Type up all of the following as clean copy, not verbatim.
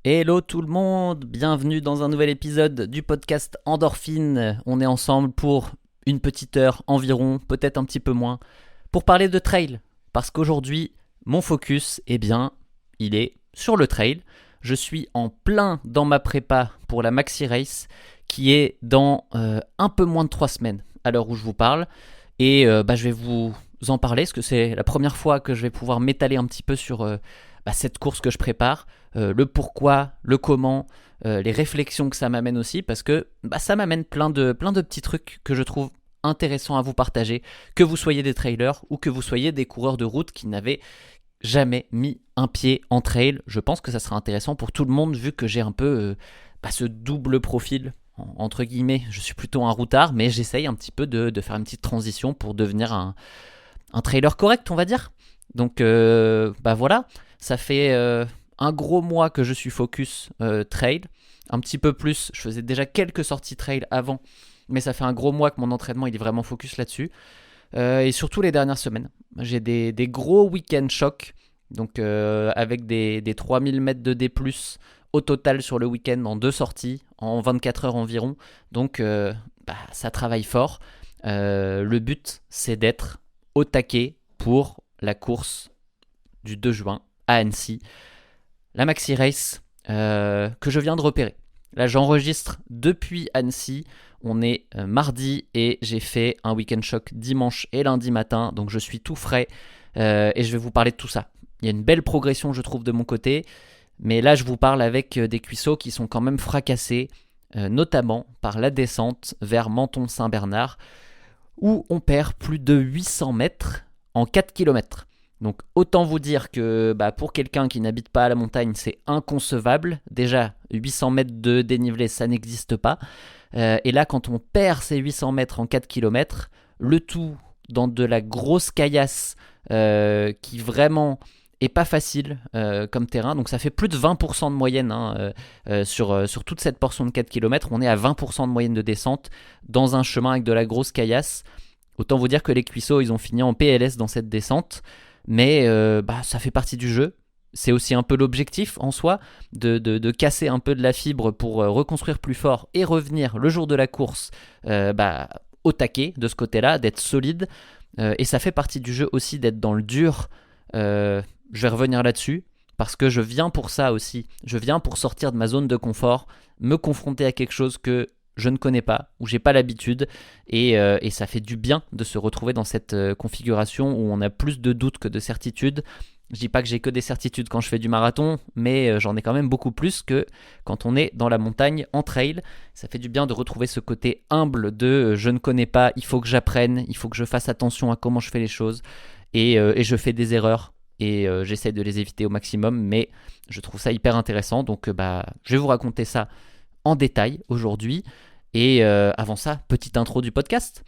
Hello tout le monde, bienvenue dans un nouvel épisode du podcast Endorphine. On est ensemble pour une petite heure environ, peut-être un petit peu moins, pour parler de trail. Parce qu'aujourd'hui, mon focus, il est sur le trail. Je suis en plein dans ma prépa pour la Maxi Race, qui est dans un peu moins de 3 semaines, à l'heure où je vous parle. Et je vais vous en parler, parce que c'est la première fois que je vais pouvoir m'étaler un petit peu sur cette course que je prépare, le pourquoi, le comment, les réflexions que ça m'amène aussi, parce que ça m'amène plein de petits trucs que je trouve intéressants à vous partager, que vous soyez des trailers ou que vous soyez des coureurs de route qui n'avaient jamais mis un pied en trail. Je pense que ça sera intéressant pour tout le monde, vu que j'ai un peu ce double profil, entre guillemets. Je suis plutôt un routard, mais j'essaye un petit peu de faire une petite transition pour devenir un trailer correct, on va dire. Donc voilà, ça fait un gros mois que je suis focus trail. Un petit peu plus, je faisais déjà quelques sorties trail avant, mais ça fait un gros mois que mon entraînement il est vraiment focus là-dessus. Et surtout les dernières semaines, j'ai des gros week-end chocs, donc avec des 3000 mètres de D+, au total sur le week-end en deux sorties, en 24 heures environ. Donc ça travaille fort. Le but, c'est d'être au taquet pour la course du 2 juin à Annecy, la Maxi Race que je viens de repérer. Là, j'enregistre depuis Annecy. On est mardi et j'ai fait un week-end choc dimanche et lundi matin, donc je suis tout frais et je vais vous parler de tout ça. Il y a une belle progression, je trouve, de mon côté, mais là, je vous parle avec des cuisseaux qui sont quand même fracassés, notamment par la descente vers Menton-Saint-Bernard, où on perd plus de 800 mètres en 4 kilomètres. Donc autant vous dire que pour quelqu'un qui n'habite pas à la montagne, c'est inconcevable. Déjà, 800 mètres de dénivelé, ça n'existe pas. Et là, quand on perd ces 800 mètres en 4 kilomètres, le tout dans de la grosse caillasse qui vraiment est pas facile comme terrain. Donc ça fait plus de 20% de moyenne sur toute cette portion de 4 kilomètres. On est à 20% de moyenne de descente dans un chemin avec de la grosse caillasse. Autant vous dire que les cuisseaux, ils ont fini en PLS dans cette descente. Mais ça fait partie du jeu. C'est aussi un peu l'objectif en soi, de casser un peu de la fibre pour reconstruire plus fort et revenir le jour de la course au taquet de ce côté-là, d'être solide. Et ça fait partie du jeu aussi d'être dans le dur. Je vais revenir là-dessus parce que je viens pour ça aussi. Je viens pour sortir de ma zone de confort, me confronter à quelque chose que je ne connais pas, où j'ai pas l'habitude, et ça fait du bien de se retrouver dans cette configuration où on a plus de doutes que de certitudes. Je dis pas que j'ai que des certitudes quand je fais du marathon, mais j'en ai quand même beaucoup plus que quand on est dans la montagne en trail. Ça fait du bien de retrouver ce côté humble de je ne connais pas, il faut que j'apprenne, il faut que je fasse attention à comment je fais les choses, et je fais des erreurs. Et j'essaie de les éviter au maximum, mais je trouve ça hyper intéressant. Donc je vais vous raconter ça en détail aujourd'hui. Et avant ça, petite intro du podcast.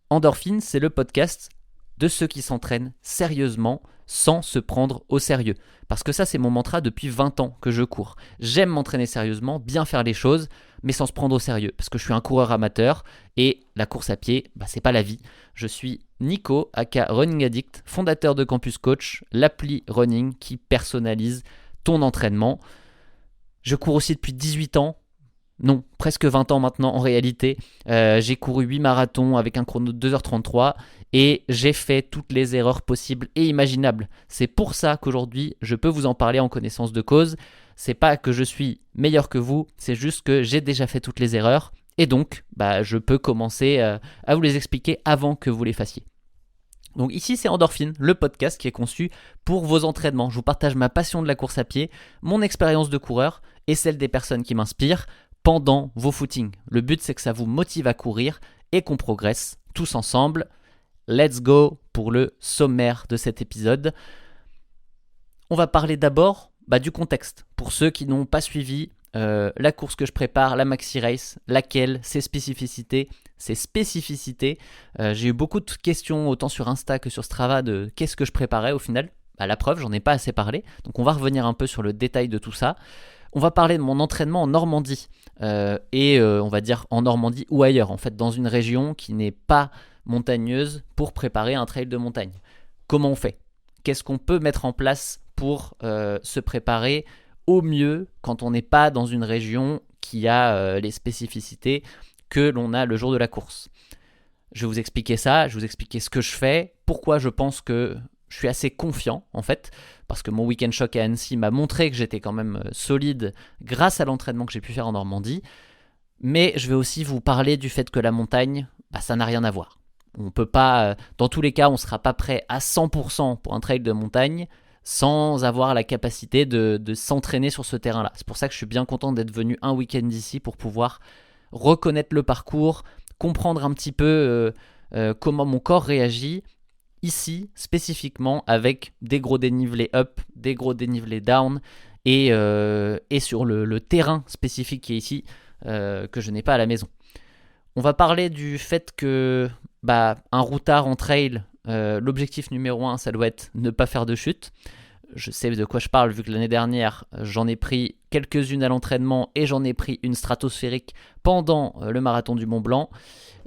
Endorphine, c'est le podcast de ceux qui s'entraînent sérieusement sans se prendre au sérieux. Parce que ça, c'est mon mantra depuis 20 ans que je cours. J'aime m'entraîner sérieusement, bien faire les choses, mais sans se prendre au sérieux. Parce que je suis un coureur amateur et la course à pied, c'est pas la vie. Je suis Nico, aka Running Addict, fondateur de Campus Coach, l'appli Running qui personnalise ton entraînement. Je cours aussi depuis 18 ans. Non, presque 20 ans maintenant en réalité. J'ai couru 8 marathons avec un chrono de 2h33 et j'ai fait toutes les erreurs possibles et imaginables. C'est pour ça qu'aujourd'hui, je peux vous en parler en connaissance de cause. C'est pas que je suis meilleur que vous, c'est juste que j'ai déjà fait toutes les erreurs et donc je peux commencer à vous les expliquer avant que vous les fassiez. Donc ici c'est Endorphine, le podcast qui est conçu pour vos entraînements. Je vous partage ma passion de la course à pied, mon expérience de coureur et celle des personnes qui m'inspirent pendant vos footings. Le but, c'est que ça vous motive à courir et qu'on progresse tous ensemble. Let's go pour le sommaire de cet épisode. On va parler d'abord du contexte. Pour ceux qui n'ont pas suivi la course que je prépare, la Maxi Race, laquelle, ses spécificités. J'ai eu beaucoup de questions, autant sur Insta que sur Strava, de qu'est-ce que je préparais au final. La preuve, j'en ai pas assez parlé. Donc on va revenir un peu sur le détail de tout ça. On va parler de mon entraînement en Normandie, on va dire en Normandie ou ailleurs, en fait dans une région qui n'est pas montagneuse pour préparer un trail de montagne. Comment on fait ? Qu'est-ce qu'on peut mettre en place pour se préparer au mieux quand on n'est pas dans une région qui a les spécificités que l'on a le jour de la course. Je vais vous expliquer ça, je vais vous expliquer ce que je fais, pourquoi je pense que je suis assez confiant en fait, parce que mon week-end choc à Annecy m'a montré que j'étais quand même solide grâce à l'entraînement que j'ai pu faire en Normandie. Mais je vais aussi vous parler du fait que la montagne, ça n'a rien à voir. On peut pas, dans tous les cas, on ne sera pas prêt à 100% pour un trail de montagne sans avoir la capacité de s'entraîner sur ce terrain-là. C'est pour ça que je suis bien content d'être venu un week-end ici pour pouvoir reconnaître le parcours, comprendre un petit peu comment mon corps réagit ici spécifiquement avec des gros dénivelés up, des gros dénivelés down et sur le terrain spécifique qui est ici que je n'ai pas à la maison. On va parler du fait que un routard en trail, l'objectif numéro 1, ça doit être ne pas faire de chute. Je sais de quoi je parle vu que l'année dernière, j'en ai pris quelques-unes à l'entraînement et j'en ai pris une stratosphérique pendant le marathon du Mont Blanc.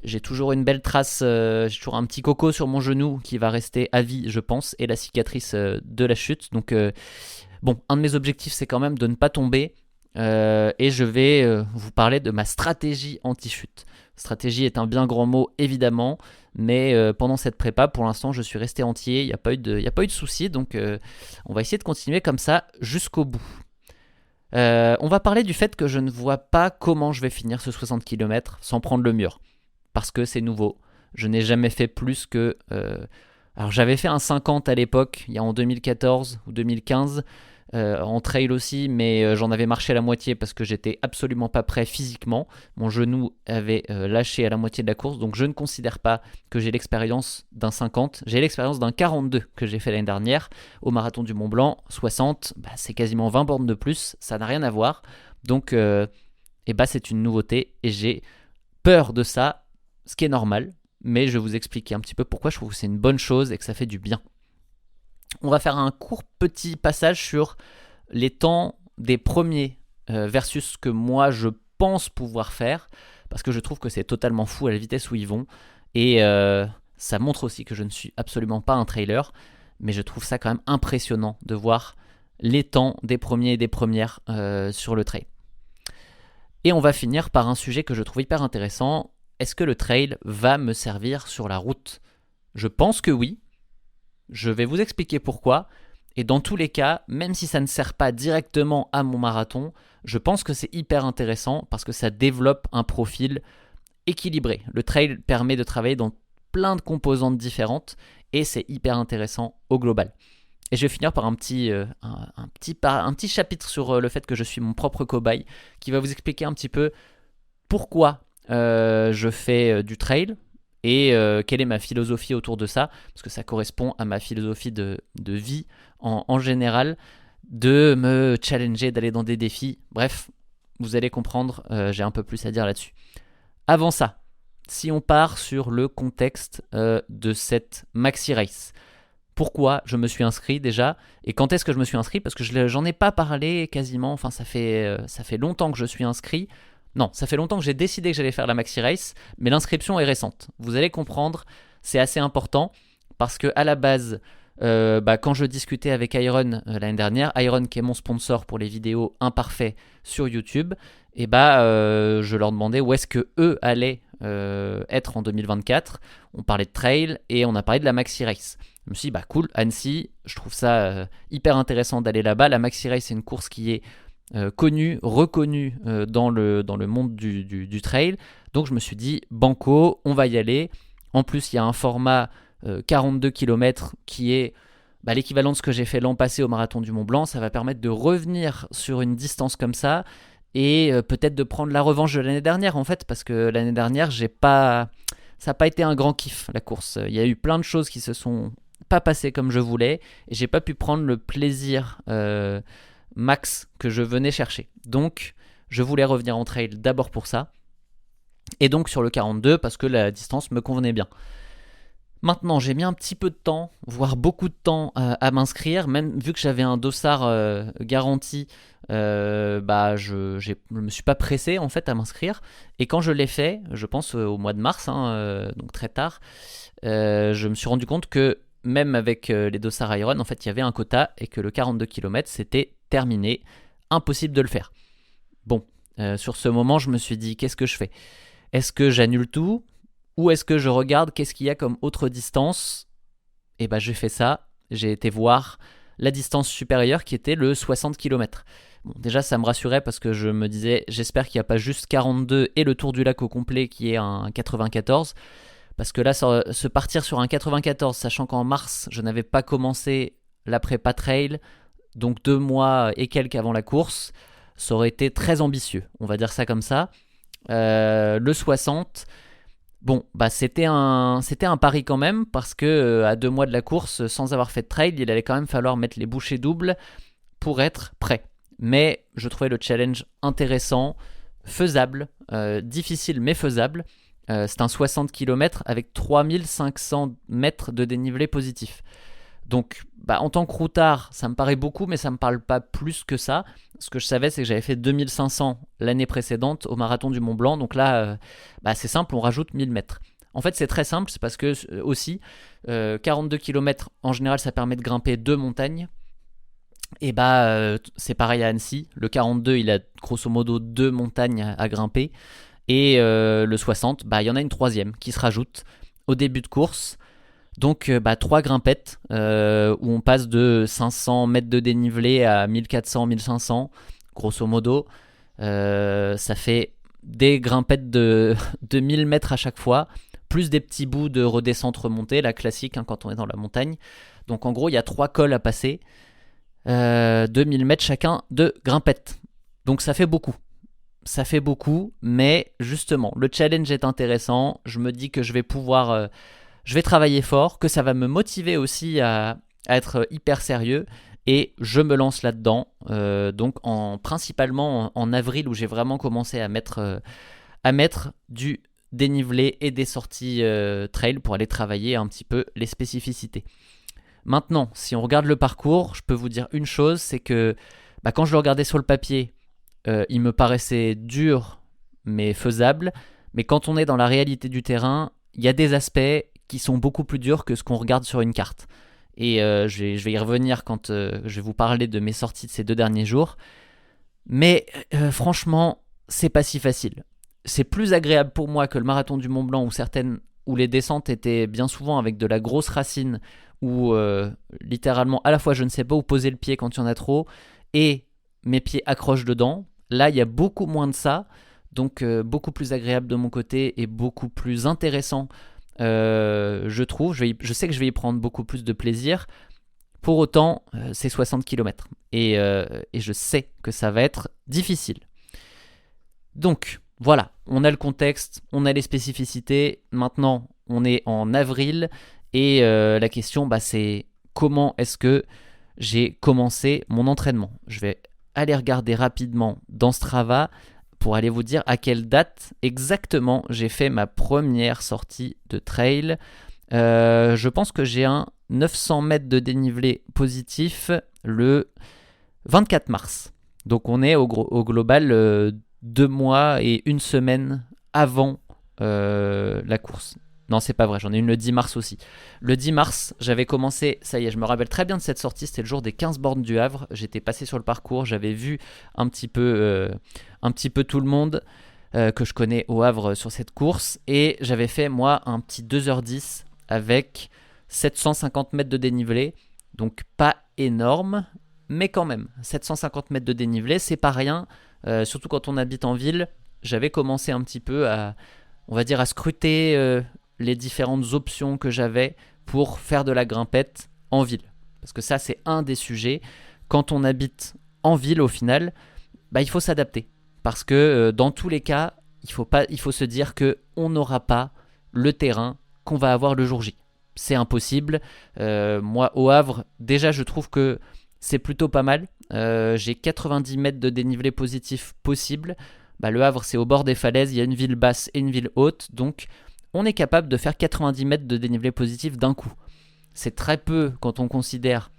J'ai toujours une belle trace, j'ai toujours un petit coco sur mon genou qui va rester à vie, je pense, et la cicatrice de la chute. Donc, un de mes objectifs, c'est quand même de ne pas tomber. Et je vais vous parler de ma stratégie anti-chute. Stratégie est un bien grand mot, évidemment, mais pendant cette prépa, pour l'instant, je suis resté entier, il n'y a pas eu de soucis, donc on va essayer de continuer comme ça jusqu'au bout. On va parler du fait que je ne vois pas comment je vais finir ce 60 km sans prendre le mur, parce que c'est nouveau. Je n'ai jamais fait plus que... Alors j'avais fait un 50 à l'époque, il y a en 2014 ou 2015, en trail aussi, mais j'en avais marché à la moitié parce que j'étais absolument pas prêt physiquement. Mon genou avait lâché à la moitié de la course, donc je ne considère pas que j'ai l'expérience d'un 50. J'ai l'expérience d'un 42 que j'ai fait l'année dernière au marathon du Mont Blanc. 60, c'est quasiment 20 bornes de plus, ça n'a rien à voir. Donc c'est une nouveauté et j'ai peur de ça, ce qui est normal, mais je vais vous expliquer un petit peu pourquoi je trouve que c'est une bonne chose et que ça fait du bien. On va faire un court petit passage sur les temps des premiers versus ce que moi je pense pouvoir faire, parce que je trouve que c'est totalement fou à la vitesse où ils vont, et ça montre aussi que je ne suis absolument pas un trailer, mais je trouve ça quand même impressionnant de voir les temps des premiers et des premières sur le trail. Et on va finir par un sujet que je trouve hyper intéressant. Est-ce que le trail va me servir sur la route ? Je pense que oui. Je vais vous expliquer pourquoi. Et dans tous les cas, même si ça ne sert pas directement à mon marathon, je pense que c'est hyper intéressant parce que ça développe un profil équilibré. Le trail permet de travailler dans plein de composantes différentes et c'est hyper intéressant au global. Et je vais finir par un petit chapitre sur le fait que je suis mon propre cobaye qui va vous expliquer un petit peu pourquoi je fais du trail et quelle est ma philosophie autour de ça, parce que ça correspond à ma philosophie de vie en général, de me challenger, d'aller dans des défis. Bref, vous allez comprendre, j'ai un peu plus à dire là-dessus. Avant ça, si on part sur le contexte de cette maxi race, pourquoi je me suis inscrit déjà et quand est-ce que je me suis inscrit, parce que j'en ai pas parlé quasiment, enfin ça fait longtemps que je suis inscrit. Non, ça fait longtemps que j'ai décidé que j'allais faire la maxi race, mais l'inscription est récente. Vous allez comprendre, c'est assez important parce que à la base, quand je discutais avec Iron l'année dernière, Iron qui est mon sponsor pour les vidéos imparfaits sur YouTube, je leur demandais où est-ce que eux allaient être en 2024. On parlait de trail et on a parlé de la maxi race. Je me suis dit cool, Annecy, je trouve ça hyper intéressant d'aller là-bas. La maxi race c'est une course qui est connu, reconnu dans le monde du trail. Donc je me suis dit, banco, on va y aller. En plus, il y a un format 42 km qui est l'équivalent de ce que j'ai fait l'an passé au marathon du Mont Blanc. Ça va permettre de revenir sur une distance comme ça et peut-être de prendre la revanche de l'année dernière en fait, parce que l'année dernière, ça n'a pas été un grand kiff la course. Il y a eu plein de choses qui se sont pas passées comme je voulais et j'ai pas pu prendre le plaisir max que je venais chercher. Donc je voulais revenir en trail d'abord pour ça et donc sur le 42 parce que la distance me convenait bien. Maintenant j'ai mis un petit peu de temps, voire beaucoup de temps à m'inscrire, même vu que j'avais un dossard garanti, je me suis pas pressé en fait à m'inscrire et quand je l'ai fait, je pense au mois de mars, donc très tard, je me suis rendu compte que même avec les dossards Iron, en fait il y avait un quota et que le 42 km c'était terminé, impossible de le faire. Bon, sur ce moment, je me suis dit, qu'est-ce que je fais ? Est-ce que j'annule tout ou est-ce que je regarde qu'est-ce qu'il y a comme autre distance ? Et j'ai fait ça, j'ai été voir la distance supérieure qui était le 60 km. Bon, déjà, ça me rassurait parce que je me disais, j'espère qu'il n'y a pas juste 42 et le tour du lac au complet qui est un 94. Parce que là, se partir sur un 94, sachant qu'en mars, je n'avais pas commencé la prépa trail, donc 2 mois et quelques avant la course, ça aurait été très ambitieux, on va dire ça comme ça. Le 60, bon, c'était un pari quand même, parce que à 2 mois de la course, sans avoir fait de trail, il allait quand même falloir mettre les bouchées doubles pour être prêt. Mais je trouvais le challenge intéressant, faisable, difficile mais faisable. C'est un 60 km avec 3500 mètres de dénivelé positif. Donc en tant que routard, ça me paraît beaucoup, mais ça me parle pas plus que ça. Ce que je savais, c'est que j'avais fait 2500 l'année précédente au marathon du Mont Blanc. Donc là, c'est simple, on rajoute 1000 mètres. En fait, c'est très simple, c'est parce que aussi, 42 km, en général, ça permet de grimper 2 montagnes. Et c'est pareil à Annecy. Le 42, il a grosso modo 2 montagnes à grimper. Et le 60, il y en a une troisième qui se rajoute au début de course. Donc 3 grimpettes où on passe de 500 mètres de dénivelé à 1400, 1500, grosso modo. Ça fait des grimpettes de 1000 mètres à chaque fois, plus des petits bouts de redescente-remontée, la classique quand on est dans la montagne. Donc en gros, il y a 3 cols à passer, 2000 mètres chacun de grimpettes. Donc ça fait beaucoup. Ça fait beaucoup, mais justement, le challenge est intéressant. Je me dis que je vais pouvoir... je vais travailler fort, que ça va me motiver aussi à être hyper sérieux. Et je me lance là-dedans. Donc principalement en avril, où j'ai vraiment commencé à mettre du dénivelé et des sorties trail pour aller travailler un petit peu les spécificités. Maintenant, si on regarde le parcours, je peux vous dire une chose, c'est que quand je le regardais sur le papier, il me paraissait dur mais faisable. Mais quand on est dans la réalité du terrain, il y a des aspects qui sont beaucoup plus durs que ce qu'on regarde sur une carte. Et je vais y revenir quand je vais vous parler de mes sorties de ces 2 derniers jours. Mais franchement, c'est pas si facile. C'est plus agréable pour moi que le marathon du Mont Blanc où les descentes étaient bien souvent avec de la grosse racine, où littéralement à la fois je ne sais pas où poser le pied quand il y en a trop, et mes pieds accrochent dedans. Là, il y a beaucoup moins de ça, donc beaucoup plus agréable de mon côté et beaucoup plus intéressant, je trouve. Je sais que je vais y prendre beaucoup plus de plaisir. Pour autant, c'est 60 km et je sais que ça va être difficile. Donc voilà, on a le contexte, on a les spécificités. Maintenant, on est en avril et la question, c'est comment est-ce que j'ai commencé mon entraînement. Je vais aller regarder rapidement dans Strava pour aller vous dire à quelle date exactement j'ai fait ma première sortie de trail. Je pense que j'ai un 900 mètres de dénivelé positif le 24 mars. Donc on est au global 2 mois et 1 semaine avant la course. Non, c'est pas vrai, j'en ai une le 10 mars aussi. Le 10 mars, j'avais commencé, ça y est, je me rappelle très bien de cette sortie, c'était le jour des 15 bornes du Havre. J'étais passé sur le parcours, j'avais vu un petit peu tout le monde que je connais au Havre sur cette course. Et j'avais fait, moi, un petit 2h10 avec 750 mètres de dénivelé. Donc pas énorme, mais quand même, 750 mètres de dénivelé, c'est pas rien. Surtout quand on habite en ville, j'avais commencé un petit peu à scruter les différentes options que j'avais pour faire de la grimpette en ville. Parce que ça, c'est un des sujets. Quand on habite en ville, au final, il faut s'adapter. Parce que dans tous les cas, il faut se dire qu'on n'aura pas le terrain qu'on va avoir le jour J. C'est impossible. Moi, au Havre, déjà, je trouve que c'est plutôt pas mal. J'ai 90 mètres de dénivelé positif possible. Le Havre, c'est au bord des falaises, il y a une ville basse et une ville haute, donc on est capable de faire 90 mètres de dénivelé positif d'un coup. C'est très peu quand on considère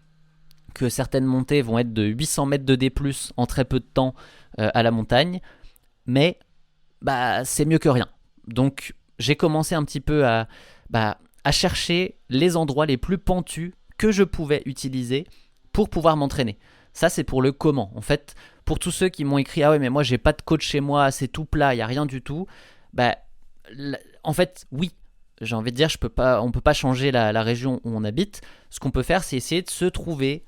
que certaines montées vont être de 800 mètres de D+, en très peu de temps à la montagne, mais c'est mieux que rien. Donc j'ai commencé un petit peu à chercher les endroits les plus pentus que je pouvais utiliser pour pouvoir m'entraîner. Ça, c'est pour le comment. En fait, pour tous ceux qui m'ont écrit « Ah ouais, mais moi, j'ai pas de côte chez moi, c'est tout plat, il n'y a rien du tout », bah, en fait, oui. J'ai envie de dire, on peut pas changer la région où on habite. Ce qu'on peut faire, c'est essayer de se trouver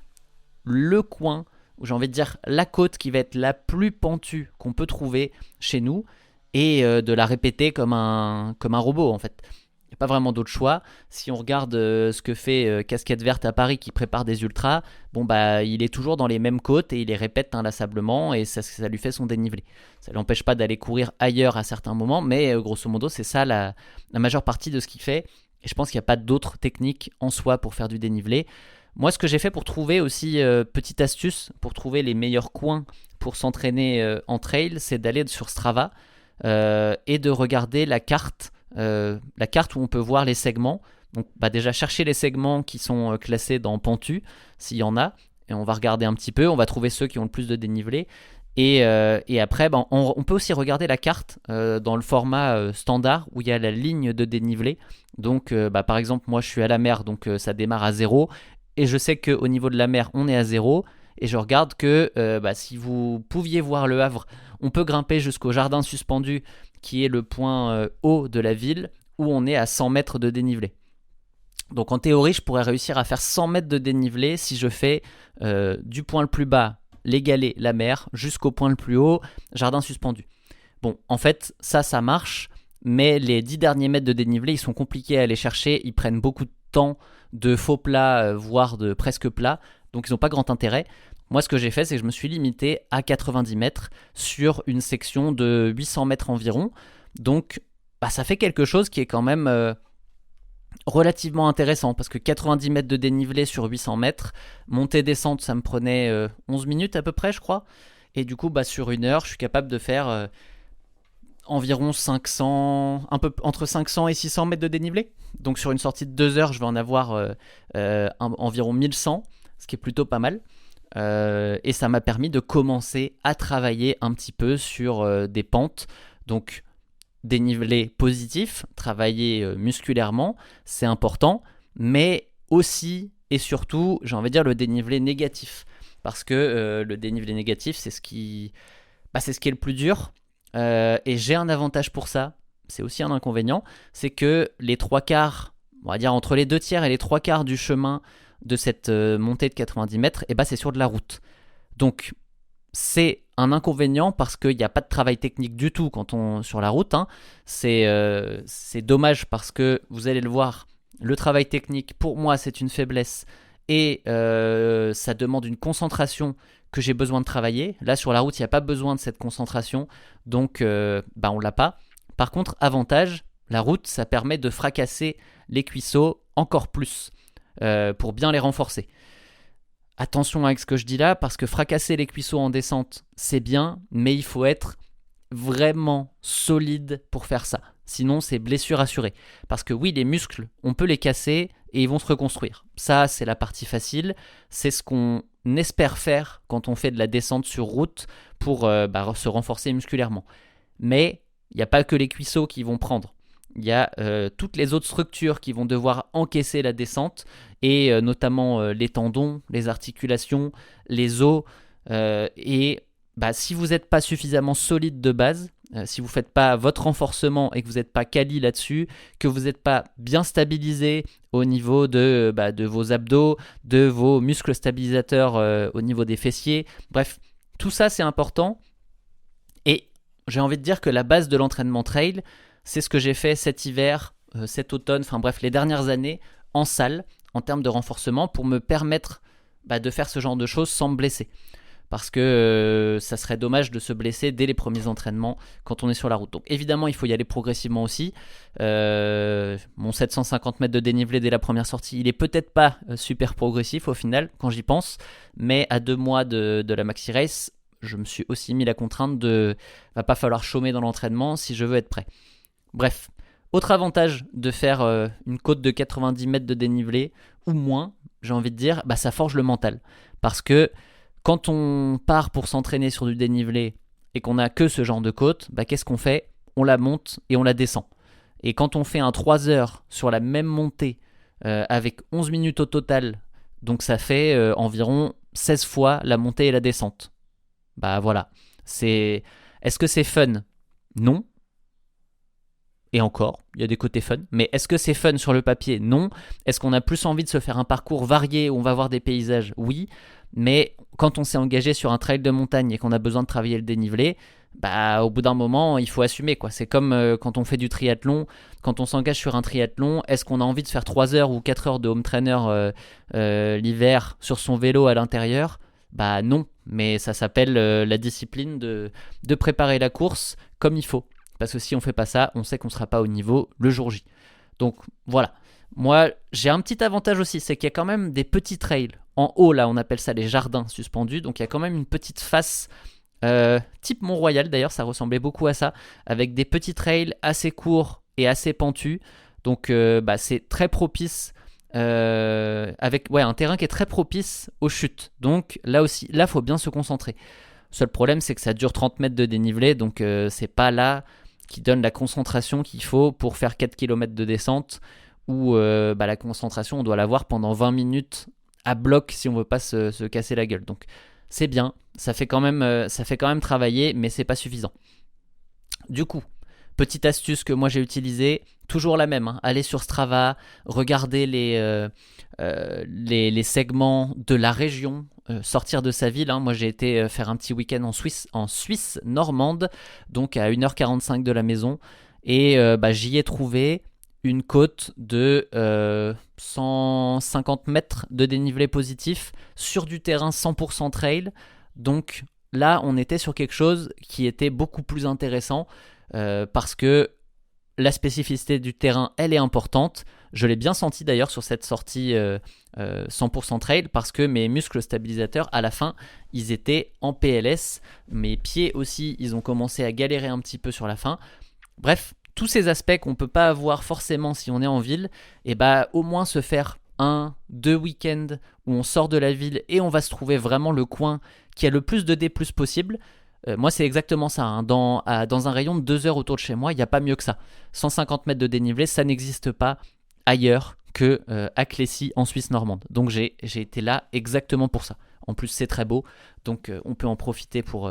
le coin, ou j'ai envie de dire la côte qui va être la plus pentue qu'on peut trouver chez nous, et de la répéter comme un robot en fait. Il n'y a pas vraiment d'autre choix. Si on regarde ce que fait Casquette Verte à Paris qui prépare des ultras, bon bah il est toujours dans les mêmes côtes et il les répète inlassablement et ça lui fait son dénivelé. Ça ne l'empêche pas d'aller courir ailleurs à certains moments, mais grosso modo c'est ça la majeure partie de ce qu'il fait. Et je pense qu'il n'y a pas d'autres techniques en soi pour faire du dénivelé. Moi, ce que j'ai fait pour trouver aussi, petite astuce, pour trouver les meilleurs coins pour s'entraîner en trail, c'est d'aller sur Strava et de regarder la carte où on peut voir les segments. Donc déjà chercher les segments qui sont classés dans pentu, s'il y en a, et on va regarder un petit peu, on va trouver ceux qui ont le plus de dénivelé. Et après, on peut aussi regarder la carte dans le format standard où il y a la ligne de dénivelé. Donc par exemple, moi je suis à la mer, donc ça démarre à 0. Et je sais qu'au niveau de la mer, on est à 0. Et je regarde que si vous pouviez voir le Havre, on peut grimper jusqu'au jardin suspendu, qui est le point haut de la ville, où on est à 100 mètres de dénivelé. Donc en théorie, je pourrais réussir à faire 100 mètres de dénivelé si je fais du point le plus bas, les galets, la mer, jusqu'au point le plus haut, jardin suspendu. Bon, en fait, ça marche, mais les 10 derniers mètres de dénivelé, ils sont compliqués à aller chercher, ils prennent beaucoup de temps, de faux plats, voire de presque plats, donc ils n'ont pas grand intérêt. Moi, ce que j'ai fait, c'est que je me suis limité à 90 mètres sur une section de 800 mètres environ. Donc, ça fait quelque chose qui est quand même relativement intéressant, parce que 90 mètres de dénivelé sur 800 mètres, montée-descente, ça me prenait 11 minutes à peu près, je crois. Et du coup, sur une heure, je suis capable de faire environ 500, un peu entre 500 et 600 mètres de dénivelé. Donc sur une sortie de 2 heures, je vais en avoir environ 1100, ce qui est plutôt pas mal. Et ça m'a permis de commencer à travailler un petit peu sur des pentes. Donc dénivelé positif, travailler musculairement, c'est important, mais aussi et surtout, j'ai envie de dire le dénivelé négatif. Parce que le dénivelé négatif, c'est ce qui est le plus dur. Et j'ai un avantage pour ça, c'est aussi un inconvénient, c'est que les 3/4, on va dire entre les 2 tiers et les 3/4 du chemin de cette montée de 90 mètres, c'est sur de la route. Donc c'est un inconvénient parce qu'il n'y a pas de travail technique du tout quand on sur la route. C'est dommage parce que vous allez le voir, le travail technique pour moi c'est une faiblesse et ça demande une concentration que j'ai besoin de travailler. Là sur la route il n'y a pas besoin de cette concentration, donc on l'a pas. Par contre, avantage, la route ça permet de fracasser les cuisseaux encore plus pour bien les renforcer. Attention avec ce que je dis là, parce que fracasser les cuisseaux en descente, c'est bien, mais il faut être vraiment solide pour faire ça. Sinon, c'est blessure assurée. Parce que oui, les muscles, on peut les casser et ils vont se reconstruire. Ça, c'est la partie facile. C'est ce qu'on espère faire quand on fait de la descente sur route pour se renforcer musculairement. Mais il n'y a pas que les cuisseaux qui vont prendre. Il y a toutes les autres structures qui vont devoir encaisser la descente, et notamment les tendons, les articulations, les os. Et si vous n'êtes pas suffisamment solide de base, si vous ne faites pas votre renforcement et que vous n'êtes pas quali là-dessus, que vous n'êtes pas bien stabilisé au niveau de vos abdos, de vos muscles stabilisateurs au niveau des fessiers, bref, tout ça c'est important. Et j'ai envie de dire que la base de l'entraînement trail, c'est ce que j'ai fait cet hiver, cet automne, enfin bref, les dernières années en salle, en termes de renforcement, pour me permettre de faire ce genre de choses sans me blesser. Parce que ça serait dommage de se blesser dès les premiers entraînements quand on est sur la route. Donc évidemment, il faut y aller progressivement aussi. Mon 750 mètres de dénivelé dès la première sortie, il est peut-être pas super progressif au final, quand j'y pense. Mais à 2 mois de la Maxi Race, je me suis aussi mis la contrainte de va pas falloir chômer dans l'entraînement si je veux être prêt. Bref, autre avantage de faire une côte de 90 mètres de dénivelé ou moins, j'ai envie de dire, ça forge le mental. Parce que quand on part pour s'entraîner sur du dénivelé et qu'on n'a que ce genre de côte, qu'est-ce qu'on fait ? On la monte et on la descend. Et quand on fait un 3 heures sur la même montée avec 11 minutes au total, donc ça fait environ 16 fois la montée et la descente. Bah voilà. Est-ce que c'est fun ? Non. Et encore, il y a des côtés fun. Mais est-ce que c'est fun sur le papier ? Non. Est-ce qu'on a plus envie de se faire un parcours varié où on va voir des paysages ? Oui. Mais quand on s'est engagé sur un trail de montagne et qu'on a besoin de travailler le dénivelé, bah, au bout d'un moment, il faut assumer, quoi. C'est comme quand on fait du triathlon. Quand on s'engage sur un triathlon, est-ce qu'on a envie de faire 3 heures ou 4 heures de home trainer l'hiver sur son vélo à l'intérieur ? Bah non. Mais ça s'appelle la discipline de préparer la course comme il faut. Parce que si on fait pas ça, on sait qu'on sera pas au niveau le jour J. Donc voilà. Moi, j'ai un petit avantage aussi, c'est qu'il y a quand même des petits trails. En haut, là, on appelle ça les jardins suspendus. Donc il y a quand même une petite face type Mont-Royal. D'ailleurs, ça ressemblait beaucoup à ça. Avec des petits trails assez courts et assez pentus. Donc c'est très propice. Avec un terrain qui est très propice aux chutes. Donc là aussi, là, faut bien se concentrer. Seul problème, c'est que ça dure 30 mètres de dénivelé. Donc c'est pas là qui donne la concentration qu'il faut pour faire 4 km de descente où la concentration on doit l'avoir pendant 20 minutes à bloc si on veut pas se casser la gueule. Donc c'est bien, ça fait quand même travailler, mais c'est pas suffisant. Du coup, petite astuce que moi j'ai utilisée, toujours la même, hein. Aller sur Strava, regarder les segments de la région, sortir de sa ville, hein. Moi j'ai été faire un petit week-end en Suisse normande, donc à 1h45 de la maison, et j'y ai trouvé une côte de 150 mètres de dénivelé positif sur du terrain 100% trail. Donc là on était sur quelque chose qui était beaucoup plus intéressant parce que la spécificité du terrain, elle est importante. Je l'ai bien senti d'ailleurs sur cette sortie 100% trail parce que mes muscles stabilisateurs, à la fin, ils étaient en PLS. Mes pieds aussi, ils ont commencé à galérer un petit peu sur la fin. Bref, tous ces aspects qu'on ne peut pas avoir forcément si on est en ville, et au moins se faire 1-2 week-ends où on sort de la ville et on va se trouver vraiment le coin qui a le plus de D+ possible. Moi, c'est exactement ça, hein. Dans un rayon de 2 heures autour de chez moi, il n'y a pas mieux que ça. 150 mètres de dénivelé, ça n'existe pas ailleurs que à Clécy, en Suisse normande. Donc, j'ai été là exactement pour ça. En plus, c'est très beau, donc on peut en profiter pour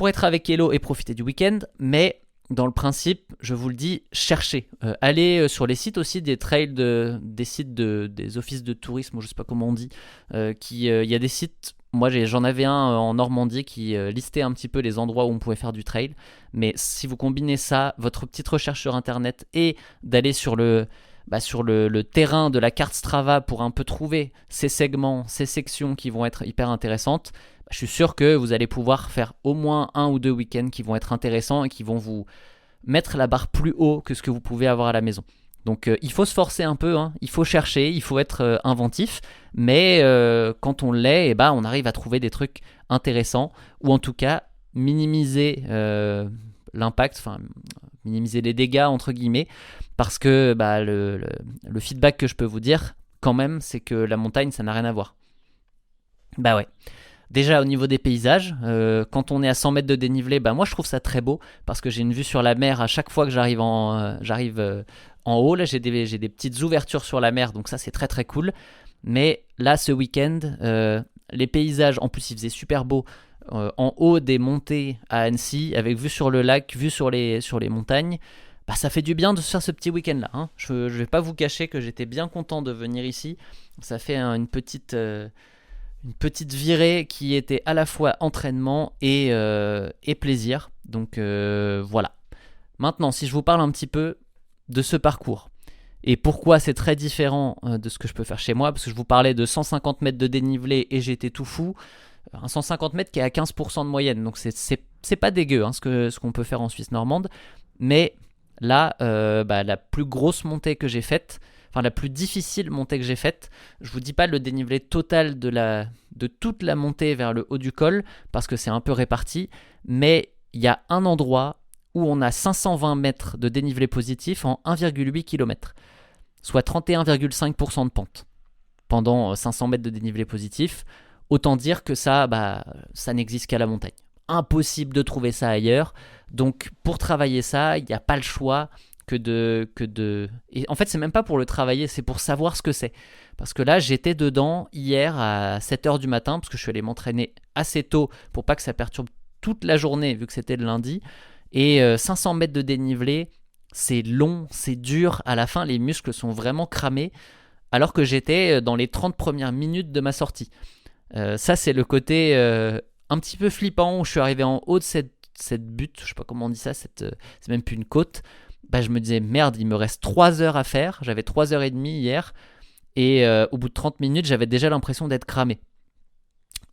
être avec Hello et profiter du week-end. Mais dans le principe, je vous le dis, cherchez. Allez sur les sites aussi des trails, des sites des offices de tourisme, ou je ne sais pas comment on dit. Il y a des sites... Moi, j'en avais un en Normandie qui listait un petit peu les endroits où on pouvait faire du trail. Mais si vous combinez ça, votre petite recherche sur Internet et d'aller sur le terrain de la carte Strava pour un peu trouver ces segments, ces sections qui vont être hyper intéressantes, je suis sûr que vous allez pouvoir faire au moins 1 ou 2 week-ends qui vont être intéressants et qui vont vous mettre la barre plus haut que ce que vous pouvez avoir à la maison. Donc il faut se forcer un peu, hein. Il faut chercher, il faut être inventif, mais quand on l'est, on arrive à trouver des trucs intéressants, ou en tout cas minimiser l'impact, enfin minimiser les dégâts entre guillemets, parce que le feedback que je peux vous dire quand même, c'est que la montagne, ça n'a rien à voir. Bah ouais. Déjà au niveau des paysages, quand on est à 100 mètres de dénivelé, moi je trouve ça très beau parce que j'ai une vue sur la mer à chaque fois que j'arrive en haut. Là j'ai des petites ouvertures sur la mer, donc ça c'est très très cool. Mais là ce week-end, les paysages, en plus il faisait super beau, en haut des montées à Annecy, avec vue sur le lac, vue sur les montagnes, ça fait du bien de se faire ce petit week-end là, hein. Je vais pas vous cacher que j'étais bien content de venir ici. Ça fait une petite virée qui était à la fois entraînement et plaisir. Donc voilà. Maintenant, si je vous parle un petit peu de ce parcours et pourquoi c'est très différent de ce que je peux faire chez moi, parce que je vous parlais de 150 mètres de dénivelé et j'étais tout fou. Un 150 mètres qui est à 15% de moyenne, donc c'est pas dégueu, hein, ce qu'on peut faire en Suisse normande. Mais là, la plus grosse montée que j'ai faite, enfin la plus difficile montée que j'ai faite, je vous dis pas le dénivelé total de toute la montée vers le haut du col, parce que c'est un peu réparti, mais il y a un endroit où on a 520 mètres de dénivelé positif en 1,8 km, soit 31,5% de pente pendant 500 mètres de dénivelé positif. Autant dire que ça n'existe qu'à la montagne. Impossible de trouver ça ailleurs. Donc pour travailler ça, il n'y a pas le choix Et en fait, c'est même pas pour le travailler, c'est pour savoir ce que c'est. Parce que là, j'étais dedans hier à 7h du matin, parce que je suis allé m'entraîner assez tôt pour pas que ça perturbe toute la journée, vu que c'était le lundi. Et 500 mètres de dénivelé, c'est long, c'est dur. À la fin, les muscles sont vraiment cramés, alors que j'étais dans les 30 premières minutes de ma sortie. Ça, c'est le côté un petit peu flippant, où je suis arrivé en haut de cette butte, je sais pas comment on dit ça, c'est même plus une côte. Bah, je me disais, merde, il me reste 3 heures à faire. J'avais 3h30 hier. Et au bout de 30 minutes, j'avais déjà l'impression d'être cramé.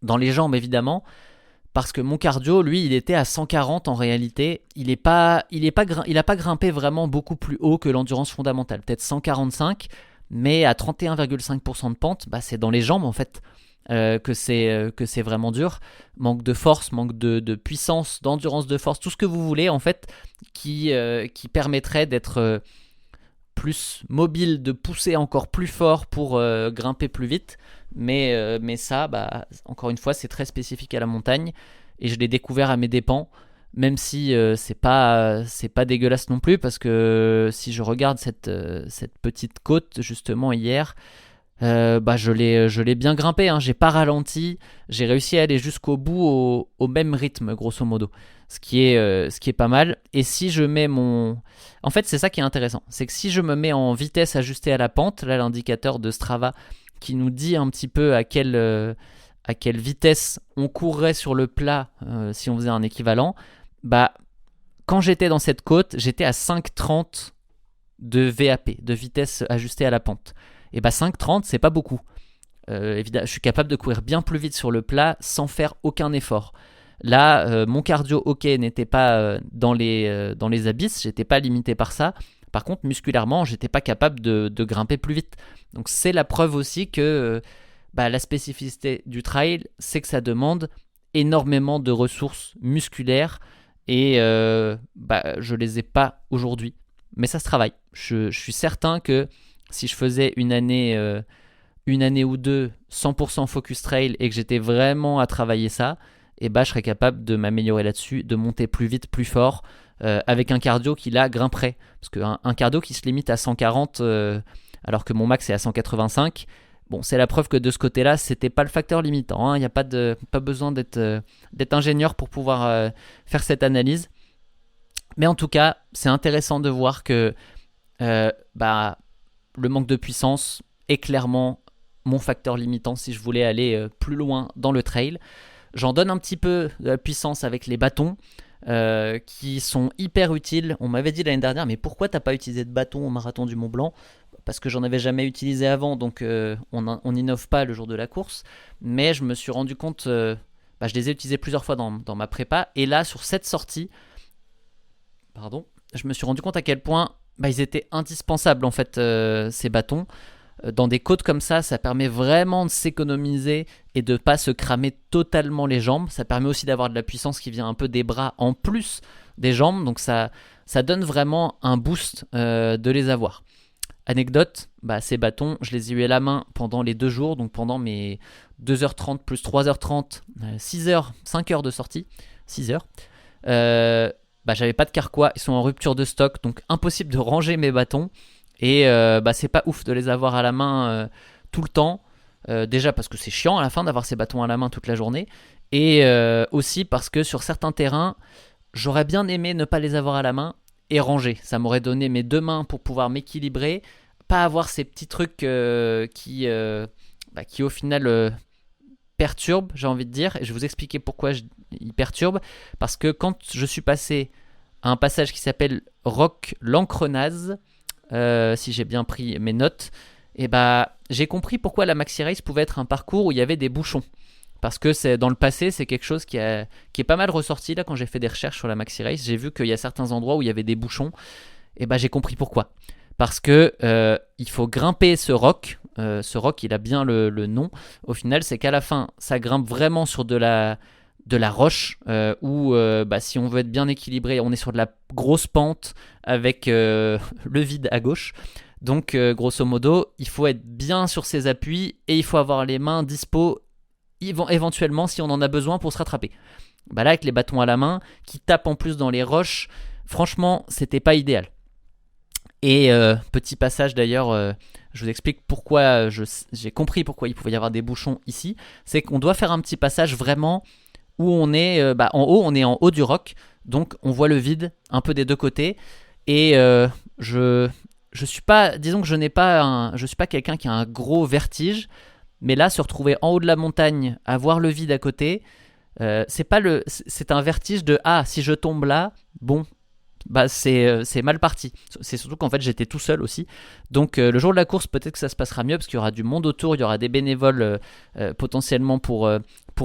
Dans les jambes, évidemment, parce que mon cardio, lui, il était à 140 en réalité. Il a pas grimpé vraiment beaucoup plus haut que l'endurance fondamentale. Peut-être 145, mais à 31,5% de pente, bah, c'est dans les jambes, en fait, que c'est vraiment dur. Manque de force, manque de puissance, d'endurance de force, tout ce que vous voulez, en fait, qui permettrait d'être plus mobile, de pousser encore plus fort pour grimper plus vite. Mais ça, bah, encore une fois, c'est très spécifique à la montagne. Et je l'ai découvert à mes dépens. Même si c'est pas dégueulasse non plus. Parce que si je regarde cette petite côte, justement, hier, bah, je l'ai bien grimpé, hein. J'ai pas ralenti. J'ai réussi à aller jusqu'au bout au même rythme, grosso modo. Ce qui est pas mal. Et si je mets mon... En fait, c'est ça qui est intéressant. C'est que si je me mets en vitesse ajustée à la pente, là, l'indicateur de Strava qui nous dit un petit peu à quelle vitesse on courrait sur le plat si on faisait un équivalent, bah, quand j'étais dans cette côte, j'étais à 5,30 de VAP, de vitesse ajustée à la pente. Et bah 5,30, c'est pas beaucoup. Évidemment, je suis capable de courir bien plus vite sur le plat sans faire aucun effort. Là, mon cardio, ok, n'était pas dans les abysses, j'étais pas limité par ça. Par contre, musculairement, j'étais pas capable de grimper plus vite. Donc c'est la preuve aussi que bah, la spécificité du trail, c'est que ça demande énormément de ressources musculaires et bah, je les ai pas aujourd'hui. Mais ça se travaille. Je suis certain que si je faisais une année ou deux 100% focus trail et que j'étais vraiment à travailler ça, et bah, je serais capable de m'améliorer là-dessus, de monter plus vite, plus fort, avec un cardio qui là grimperait. Parce qu'un cardio qui se limite à 140 alors que mon max est à 185, bon, c'est la preuve que de ce côté-là, c'était pas le facteur limitant, hein. Il n'y a pas besoin d'être ingénieur pour pouvoir faire cette analyse. Mais en tout cas, c'est intéressant de voir que bah, le manque de puissance est clairement mon facteur limitant si je voulais aller plus loin dans le trail. J'en donne un petit peu de puissance avec les bâtons qui sont hyper utiles. On m'avait dit l'année dernière, mais pourquoi t'as pas utilisé de bâton au marathon du Mont Blanc ? Parce que j'en avais jamais utilisé avant, donc on n'innove pas le jour de la course. Mais je me suis rendu compte, bah, je les ai utilisés plusieurs fois dans ma prépa. Et là, sur cette sortie, je me suis rendu compte à quel point bah, ils étaient indispensables en fait, ces bâtons. Dans des côtes comme ça permet vraiment de s'économiser et de ne pas se cramer totalement les jambes. Ça permet aussi d'avoir de la puissance qui vient un peu des bras en plus des jambes. Donc ça donne vraiment un boost de les avoir. Anecdote, bah, ces bâtons, je les ai eu à la main pendant les 2 jours. Donc pendant mes 2h30 plus 3h30, 6h, 5h de sortie. 6h. Bah, j'avais pas de carquois, ils sont en rupture de stock. Donc impossible de ranger mes bâtons. Et bah, c'est pas ouf de les avoir à la main tout le temps. Déjà parce que c'est chiant à la fin d'avoir ces bâtons à la main toute la journée. Et aussi parce que sur certains terrains, j'aurais bien aimé ne pas les avoir à la main et ranger. Ça m'aurait donné mes 2 mains pour pouvoir m'équilibrer. Pas avoir ces petits trucs qui au final perturbent, j'ai envie de dire. Et je vais vous expliquer pourquoi ils perturbent. Parce que quand je suis passé à un passage qui s'appelle Roc l'Encrenaz, si j'ai bien pris mes notes, et bah, j'ai compris pourquoi la Maxi Race pouvait être un parcours où il y avait des bouchons. Parce que dans le passé, c'est quelque chose qui est pas mal ressorti. Là, quand j'ai fait des recherches sur la Maxi Race, j'ai vu qu'il y a certains endroits où il y avait des bouchons. Et bah, j'ai compris pourquoi. Parce que il faut grimper ce roc. Ce roc, il a bien le nom. Au final, c'est qu'à la fin, ça grimpe vraiment sur de la roche où bah, si on veut être bien équilibré, on est sur de la grosse pente avec le vide à gauche. Donc grosso modo, il faut être bien sur ses appuis et il faut avoir les mains dispo éventuellement si on en a besoin pour se rattraper. Bah là, avec les bâtons à la main qui tapent en plus dans les roches, franchement, c'était pas idéal. Et petit passage d'ailleurs, je vous explique pourquoi j'ai compris pourquoi il pouvait y avoir des bouchons ici. C'est qu'on doit faire un petit passage vraiment où on est en haut, on est en haut du roc, donc on voit le vide un peu des deux côtés. Et je suis pas, disons que je suis pas quelqu'un qui a un gros vertige, mais là se retrouver en haut de la montagne, à voir le vide à côté, c'est un vertige de si je tombe là, bon. Bah c'est mal parti. C'est surtout qu'en fait j'étais tout seul aussi. Donc le jour de la course peut-être que ça se passera mieux parce qu'il y aura du monde autour, il y aura des bénévoles potentiellement pour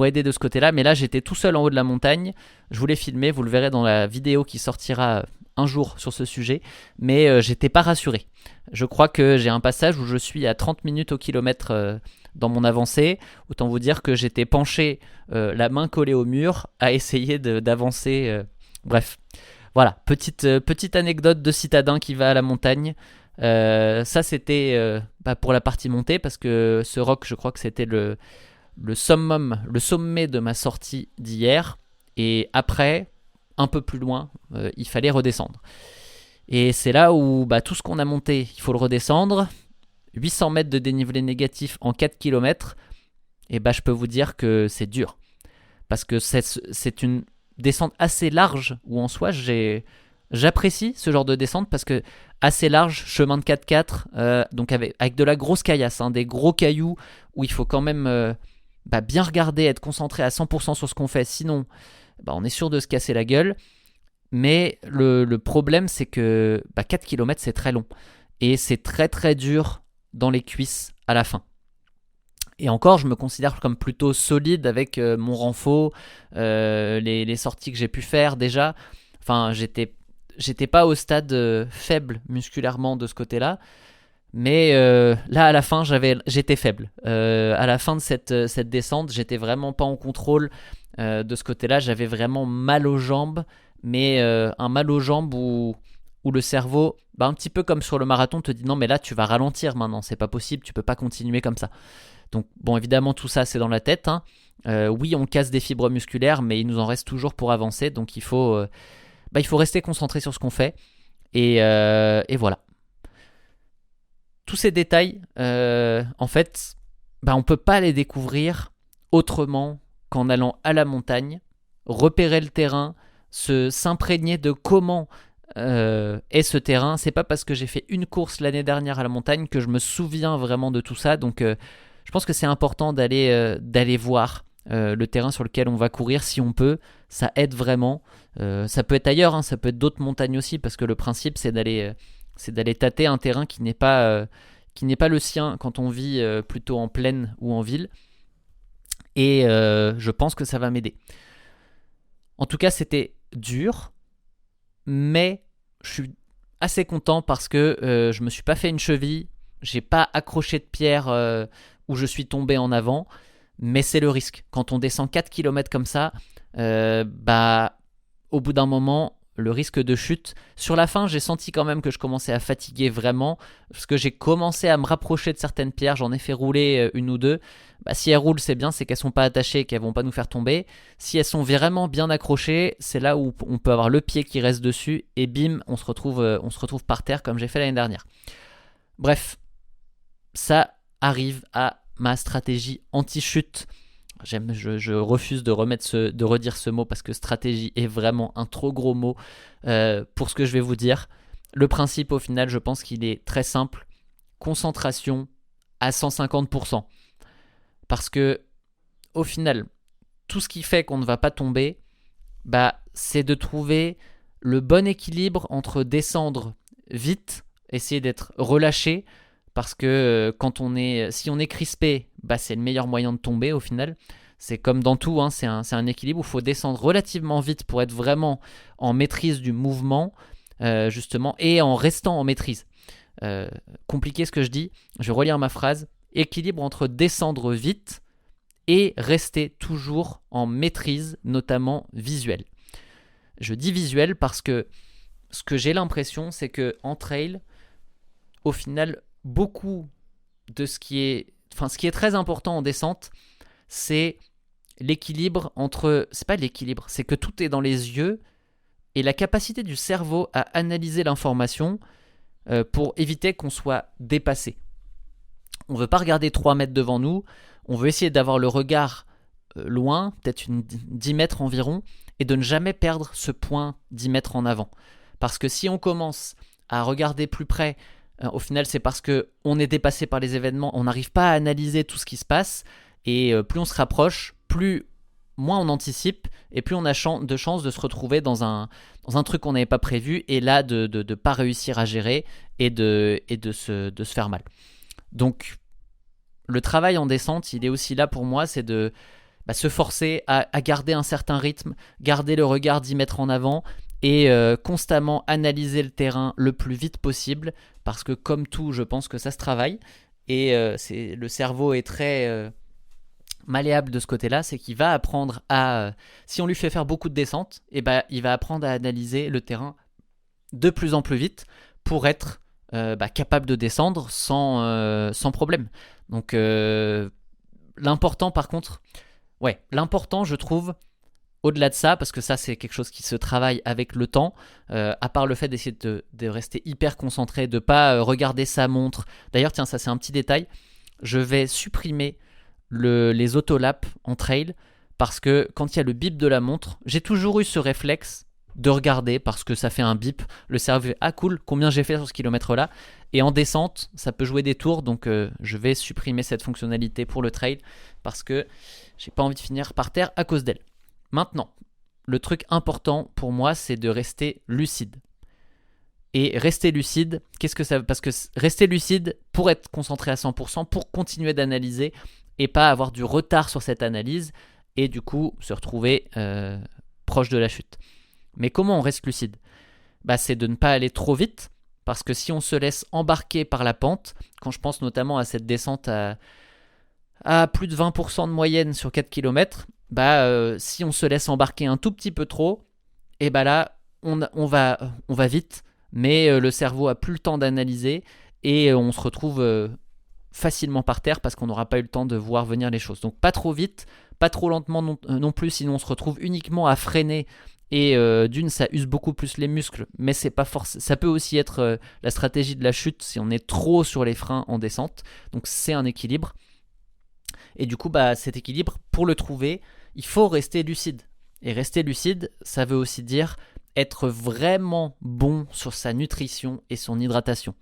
aider de ce côté-là. Mais là j'étais tout seul en haut de la montagne. Je voulais filmer, vous le verrez dans la vidéo qui sortira un jour sur ce sujet. Mais j'étais pas rassuré. Je crois que j'ai un passage où je suis à 30 minutes au kilomètre dans mon avancée. Autant vous dire que j'étais penché, la main collée au mur, à essayer d'avancer. Bref. Voilà, petite anecdote de citadin qui va à la montagne. Ça, c'était pour la partie montée, parce que ce roc, je crois que c'était le sommet de ma sortie d'hier. Et après, un peu plus loin, il fallait redescendre. Et c'est là où tout ce qu'on a monté, il faut le redescendre. 800 mètres de dénivelé négatif en 4 km. Et je peux vous dire que c'est dur. Parce que c'est une descente assez large où en soi j'apprécie ce genre de descente parce que assez large, chemin de 4x4, donc avec de la grosse caillasse, des gros cailloux où il faut quand même bien regarder, être concentré à 100% sur ce qu'on fait, sinon on est sûr de se casser la gueule. Mais le problème c'est que 4 km c'est très long et c'est très très dur dans les cuisses à la fin. Et encore, je me considère comme plutôt solide avec mon renfort, les sorties que j'ai pu faire déjà. Enfin, j'étais pas au stade faible musculairement de ce côté-là. Mais là, à la fin, j'étais faible. À la fin de cette descente, j'étais vraiment pas en contrôle de ce côté-là. J'avais vraiment mal aux jambes, mais un mal aux jambes où le cerveau, un petit peu comme sur le marathon, te dit non, mais là, tu vas ralentir maintenant. C'est pas possible, tu peux pas continuer comme ça. Donc bon, évidemment tout ça c'est dans la tête. Oui, on casse des fibres musculaires, mais il nous en reste toujours pour avancer. Donc il faut rester concentré sur ce qu'on fait. Et voilà. Tous ces détails, en fait, on peut pas les découvrir autrement qu'en allant à la montagne, repérer le terrain, s'imprégner de comment est ce terrain. C'est pas parce que j'ai fait une course l'année dernière à la montagne que je me souviens vraiment de tout ça. Donc je pense que c'est important d'aller voir le terrain sur lequel on va courir si on peut. Ça aide vraiment. Ça peut être ailleurs, ça peut être d'autres montagnes aussi, parce que le principe c'est d'aller tâter un terrain qui n'est pas le sien quand on vit plutôt en plaine ou en ville. Et je pense que ça va m'aider. En tout cas, c'était dur, mais je suis assez content parce que je me suis pas fait une cheville, j'ai pas accroché de pierre où je suis tombé en avant, mais c'est le risque. Quand on descend 4 km comme ça, au bout d'un moment, le risque de chute. Sur la fin, j'ai senti quand même que je commençais à fatiguer vraiment, parce que j'ai commencé à me rapprocher de certaines pierres, j'en ai fait rouler une ou deux. Si elles roulent, c'est bien, c'est qu'elles sont pas attachées, qu'elles vont pas nous faire tomber. Si elles sont vraiment bien accrochées, c'est là où on peut avoir le pied qui reste dessus, et bim, on se retrouve par terre comme j'ai fait l'année dernière. Bref, ça arrive à ma stratégie anti-chute. Je refuse de redire ce mot parce que stratégie est vraiment un trop gros mot pour ce que je vais vous dire. Le principe au final, je pense qu'il est très simple. Concentration à 150%. Parce que au final, tout ce qui fait qu'on ne va pas tomber, c'est de trouver le bon équilibre entre descendre vite, essayer d'être relâché, parce que si on est crispé, c'est le meilleur moyen de tomber au final. C'est comme dans tout, c'est un équilibre où il faut descendre relativement vite pour être vraiment en maîtrise du mouvement, justement, et en restant en maîtrise. Compliqué ce que je dis, je vais relire ma phrase. Équilibre entre descendre vite et rester toujours en maîtrise, notamment visuelle. Je dis visuelle parce que ce que j'ai l'impression, c'est qu'en trail, au final, beaucoup de ce qui est très important en descente, c'est l'équilibre entre... C'est pas l'équilibre, c'est que tout est dans les yeux et la capacité du cerveau à analyser l'information. pour éviter qu'on soit dépassé. On ne veut pas regarder 3 mètres devant nous, on veut essayer d'avoir le regard loin, peut-être 10 mètres environ, et de ne jamais perdre ce point 10 mètres en avant. Parce que si on commence à regarder plus près, au final c'est parce qu'on est dépassé par les événements, on n'arrive pas à analyser tout ce qui se passe, et plus on se rapproche, moins on anticipe, et plus on a de chances de se retrouver dans un truc qu'on n'avait pas prévu, et là de ne pas réussir à gérer, et de se faire mal. Donc le travail en descente, il est aussi là pour moi, c'est de se forcer à garder un certain rythme, garder le regard 10 mètres en avant et constamment analyser le terrain le plus vite possible, parce que comme tout, je pense que ça se travaille, et le cerveau est très malléable de ce côté-là, c'est qu'il va apprendre si on lui fait faire beaucoup de descentes, il va apprendre à analyser le terrain de plus en plus vite pour être capable de descendre sans problème. Donc l'important par contre, l'important je trouve, au-delà de ça, parce que ça c'est quelque chose qui se travaille avec le temps, à part le fait d'essayer de rester hyper concentré, de pas regarder sa montre. D'ailleurs tiens, ça c'est un petit détail, je vais supprimer les autolaps en trail, parce que quand il y a le bip de la montre, j'ai toujours eu ce réflexe de regarder parce que ça fait un bip, le cerveau fait ah cool, combien j'ai fait sur ce kilomètre là, et en descente ça peut jouer des tours, donc je vais supprimer cette fonctionnalité pour le trail parce que j'ai pas envie de finir par terre à cause d'elle. Maintenant, le truc important pour moi, c'est de rester lucide. Et rester lucide, qu'est-ce que ça veut ? Parce que rester lucide pour être concentré à 100%, pour continuer d'analyser et pas avoir du retard sur cette analyse et du coup se retrouver proche de la chute. Mais comment on reste lucide ? C'est de ne pas aller trop vite, parce que si on se laisse embarquer par la pente, quand je pense notamment à cette descente à plus de 20% de moyenne sur 4 km, si on se laisse embarquer un tout petit peu trop, et là on va vite, mais le cerveau a plus le temps d'analyser et on se retrouve facilement par terre parce qu'on n'aura pas eu le temps de voir venir les choses. Donc pas trop vite, pas trop lentement non plus, sinon on se retrouve uniquement à freiner. Et ça use beaucoup plus les muscles, mais c'est pas ça peut aussi être la stratégie de la chute si on est trop sur les freins en descente. Donc c'est un équilibre. Et du coup, cet équilibre, pour le trouver, il faut rester lucide. Et rester lucide, ça veut aussi dire être vraiment bon sur sa nutrition et son hydratation.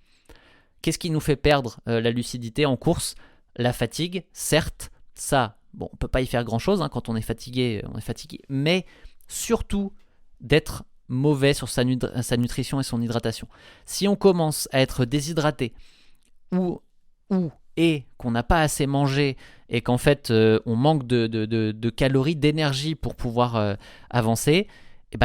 Qu'est-ce qui nous fait perdre la lucidité en course ? La fatigue, certes, ça, on peut pas y faire grand-chose, quand on est fatigué, mais surtout d'être mauvais sur sa nutrition et son hydratation. Si on commence à être déshydraté et qu'on n'a pas assez mangé et qu'en fait on manque de calories, d'énergie pour pouvoir avancer,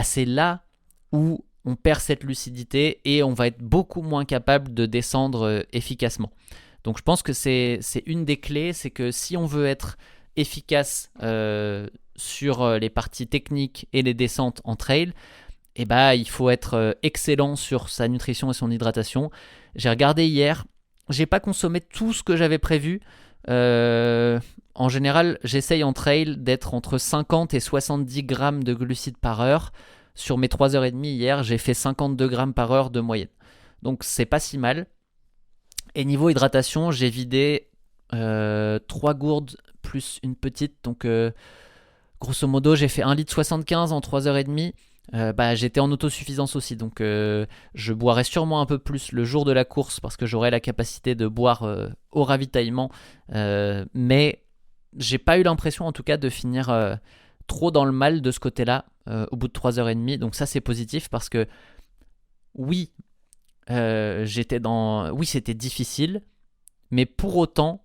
c'est là où on perd cette lucidité et on va être beaucoup moins capable de descendre efficacement. Donc je pense que c'est une des clés, c'est que si on veut être efficace sur les parties techniques et les descentes en trail, il faut être excellent sur sa nutrition et son hydratation. J'ai regardé hier, j'ai pas consommé tout ce que j'avais prévu. En général, j'essaye en trail d'être entre 50 et 70 grammes de glucides par heure. Sur mes 3h30 hier, j'ai fait 52 grammes par heure de moyenne. Donc c'est pas si mal. Et niveau hydratation, j'ai vidé 3 gourdes plus une petite. Donc grosso modo, j'ai fait 1,75 litre en 3h30. J'étais en autosuffisance aussi, donc je boirai sûrement un peu plus le jour de la course parce que j'aurai la capacité de boire au ravitaillement, mais j'ai pas eu l'impression en tout cas de finir trop dans le mal de ce côté-là au bout de 3h30, donc ça c'est positif parce que oui, c'était difficile, mais pour autant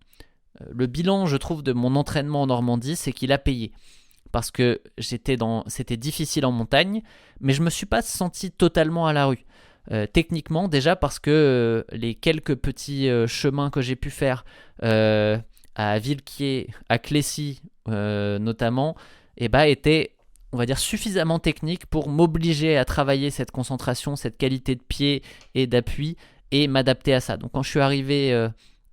le bilan je trouve de mon entraînement en Normandie c'est qu'il a payé. Parce que c'était difficile en montagne, mais je ne me suis pas senti totalement à la rue. Techniquement, déjà parce que les quelques petits chemins que j'ai pu faire à Villequier, à Clécy notamment, étaient, on va dire, suffisamment techniques pour m'obliger à travailler cette concentration, cette qualité de pied et d'appui et m'adapter à ça. Donc quand je suis arrivé à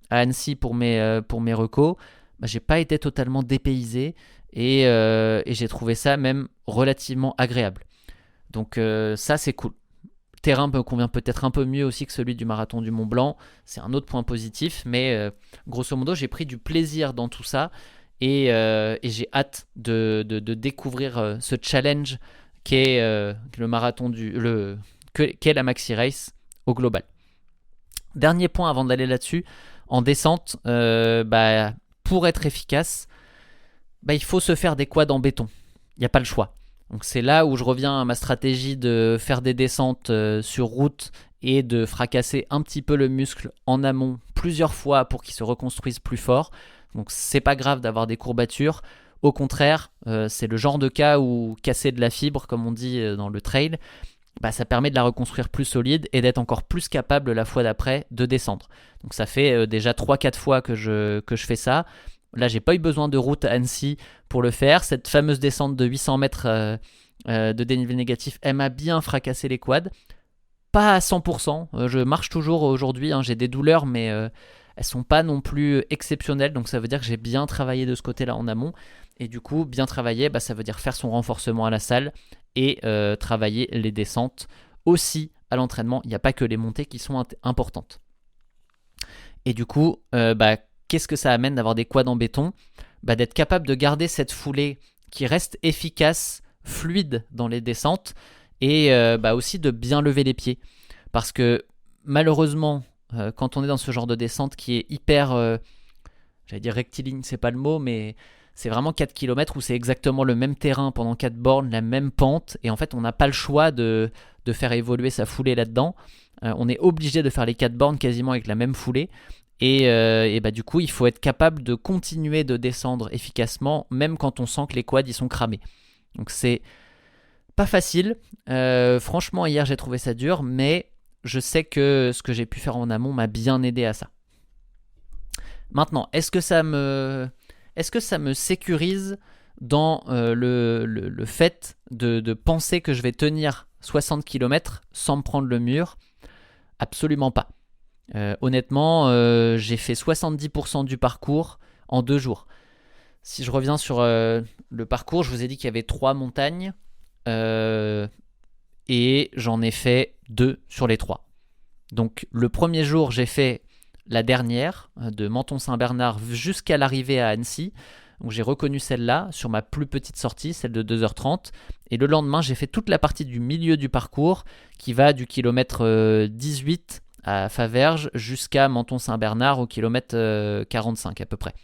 Annecy pour mes recos, j'ai pas été totalement dépaysé. Et j'ai trouvé ça même relativement agréable. Donc ça c'est cool. terrain me convient peut-être un peu mieux aussi que celui du marathon du Mont Blanc. C'est un autre point positif, mais grosso modo, j'ai pris du plaisir dans tout ça et j'ai hâte de découvrir ce challenge qu'est le marathon qu'est la Maxi Race au global. Dernier point avant d'aller là-dessus, en descente, pour être efficace, il faut se faire des quads en béton. Il n'y a pas le choix. Donc c'est là où je reviens à ma stratégie de faire des descentes sur route et de fracasser un petit peu le muscle en amont plusieurs fois pour qu'il se reconstruise plus fort. Donc c'est pas grave d'avoir des courbatures. Au contraire, c'est le genre de cas où casser de la fibre, comme on dit dans le trail, ça permet de la reconstruire plus solide et d'être encore plus capable la fois d'après de descendre. Donc ça fait déjà 3-4 fois que je fais ça. Là, j'ai pas eu besoin de route à Annecy pour le faire. Cette fameuse descente de 800 mètres de dénivelé négatif, elle m'a bien fracassé les quads. Pas à 100%. Je marche toujours aujourd'hui. J'ai des douleurs, mais elles sont pas non plus exceptionnelles. Donc ça veut dire que j'ai bien travaillé de ce côté-là en amont. Et du coup, bien travailler, ça veut dire faire son renforcement à la salle et travailler les descentes aussi à l'entraînement. Il n'y a pas que les montées qui sont importantes. Et du coup, qu'est-ce que ça amène d'avoir des quads en béton ? D'être capable de garder cette foulée qui reste efficace, fluide dans les descentes et aussi de bien lever les pieds. Parce que malheureusement, quand on est dans ce genre de descente qui est hyper, j'allais dire rectiligne, c'est pas le mot, mais c'est vraiment 4 km où c'est exactement le même terrain pendant 4 bornes, la même pente, et en fait on n'a pas le choix de faire évoluer sa foulée là-dedans. On est obligé de faire les 4 bornes quasiment avec la même foulée, et du coup il faut être capable de continuer de descendre efficacement, même quand on sent que les quads ils sont cramés. Donc c'est pas facile, franchement hier j'ai trouvé ça dur, mais je sais que ce que j'ai pu faire en amont m'a bien aidé à ça. Maintenant, est-ce que ça me sécurise dans le fait de penser que je vais tenir 60 km sans me prendre le mur ? Absolument pas. Honnêtement, j'ai fait 70% du parcours en 2 jours. Si je reviens sur le parcours, je vous ai dit qu'il y avait 3 montagnes et j'en ai fait 2 sur les 3. Donc le premier jour, j'ai fait la dernière, de Menton-Saint-Bernard jusqu'à l'arrivée à Annecy. Donc j'ai reconnu celle-là sur ma plus petite sortie, celle de 2h30. Et le lendemain, j'ai fait toute la partie du milieu du parcours qui va du kilomètre 18 à Faverges jusqu'à Menton-Saint-Bernard au kilomètre 45 à peu près.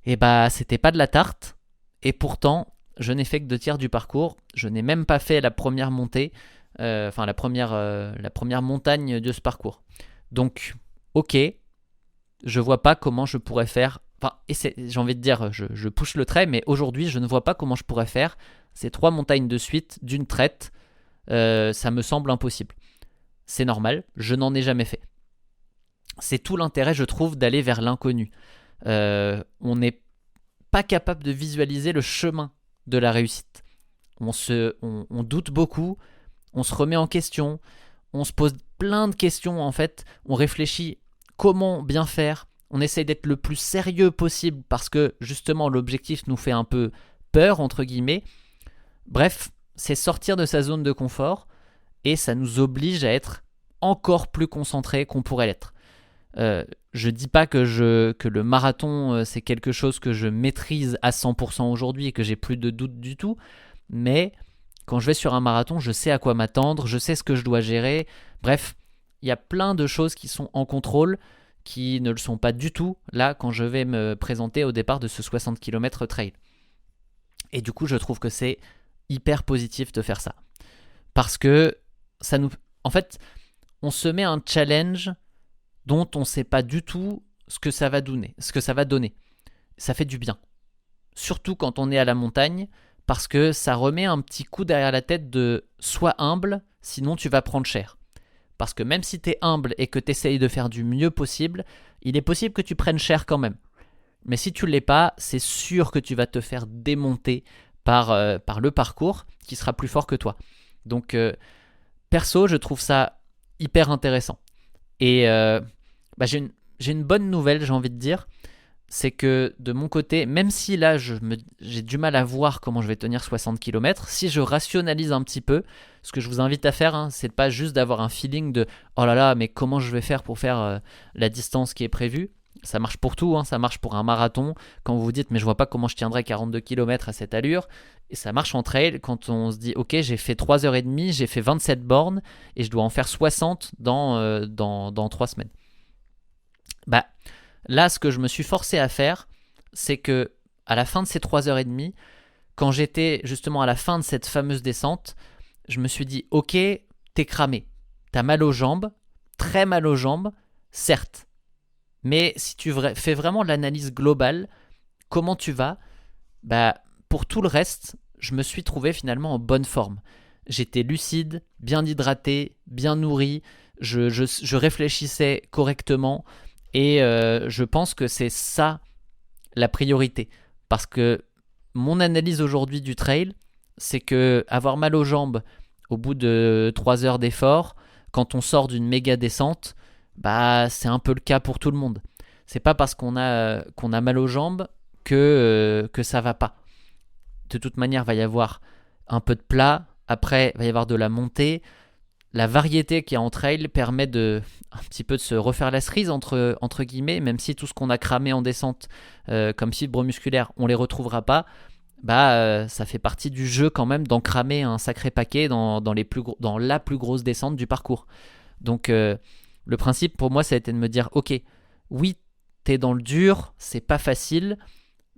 Et c'était pas de la tarte. Et pourtant, je n'ai fait que 2 tiers du parcours. Je n'ai même pas fait la première montée, la première montagne de ce parcours. Donc, ok, je vois pas comment je pourrais faire. J'ai envie de dire, je pousse le trait, mais aujourd'hui, je ne vois pas comment je pourrais faire ces 3 montagnes de suite d'une traite. Ça me semble impossible. C'est normal, je n'en ai jamais fait. C'est tout l'intérêt, je trouve, d'aller vers l'inconnu. On n'est pas capable de visualiser le chemin de la réussite. On doute beaucoup, on se remet en question, on se pose plein de questions en fait, on réfléchit comment bien faire, on essaye d'être le plus sérieux possible parce que justement l'objectif nous fait un peu peur entre guillemets. Bref, c'est sortir de sa zone de confort et ça nous oblige à être encore plus concentré qu'on pourrait l'être. Je dis pas que le marathon c'est quelque chose que je maîtrise à 100% aujourd'hui et que j'ai plus de doute du tout, mais quand je vais sur un marathon, je sais à quoi m'attendre, je sais ce que je dois gérer. Bref, il y a plein de choses qui sont en contrôle, qui ne le sont pas du tout là quand je vais me présenter au départ de ce 60 km trail. Et du coup, je trouve que c'est hyper positif de faire ça. Parce que ça nous... En fait, on se met un challenge dont on ne sait pas du tout ce que ça va donner. Ça fait du bien. Surtout quand on est à la montagne, parce que ça remet un petit coup derrière la tête de sois humble, sinon tu vas prendre cher. Parce que même si tu es humble et que tu essayes de faire du mieux possible, il est possible que tu prennes cher quand même. Mais si tu ne l'es pas, c'est sûr que tu vas te faire démonter par le parcours qui sera plus fort que toi. Donc perso, je trouve ça hyper intéressant. Et j'ai une bonne nouvelle, j'ai envie de dire. c'est que de mon côté, même si là j'ai du mal à voir comment je vais tenir 60 km, si je rationalise un petit peu, ce que je vous invite à faire, c'est pas juste d'avoir un feeling de oh là là, mais comment je vais faire pour faire la distance qui est prévue. Ça marche pour tout, ça marche pour un marathon. Quand vous vous dites mais je vois pas comment je tiendrai 42 km à cette allure, et ça marche en trail quand on se dit ok, j'ai fait 3h30, j'ai fait 27 bornes et je dois en faire 60 dans 3 semaines. Bah là, ce que je me suis forcé à faire, c'est que à la fin de ces 3h30, quand j'étais justement à la fin de cette fameuse descente, je me suis dit ok, t'es cramé, t'as mal aux jambes, très mal aux jambes, certes. Mais si tu fais vraiment l'analyse globale, comment tu vas, bah, pour tout le reste, je me suis trouvé finalement en bonne forme. J'étais lucide, bien hydraté, bien nourri, je réfléchissais correctement et je pense que c'est ça la priorité. Parce que mon analyse aujourd'hui du trail, c'est que avoir mal aux jambes au bout de 3 heures d'effort, quand on sort d'une méga descente, bah c'est un peu le cas pour tout le monde. C'est pas parce qu'on a mal aux jambes que ça va pas. De toute manière, il va y avoir un peu de plat, après il va y avoir de la montée. La variété qu'il y a en trail permet un petit peu de se refaire la cerise entre guillemets, même si tout ce qu'on a cramé en descente comme fibre musculaire, on les retrouvera pas. Ça fait partie du jeu quand même d'en cramer un sacré paquet dans la plus grosse descente du parcours. Donc le principe pour moi, ça a été de me dire ok, oui, t'es dans le dur, c'est pas facile,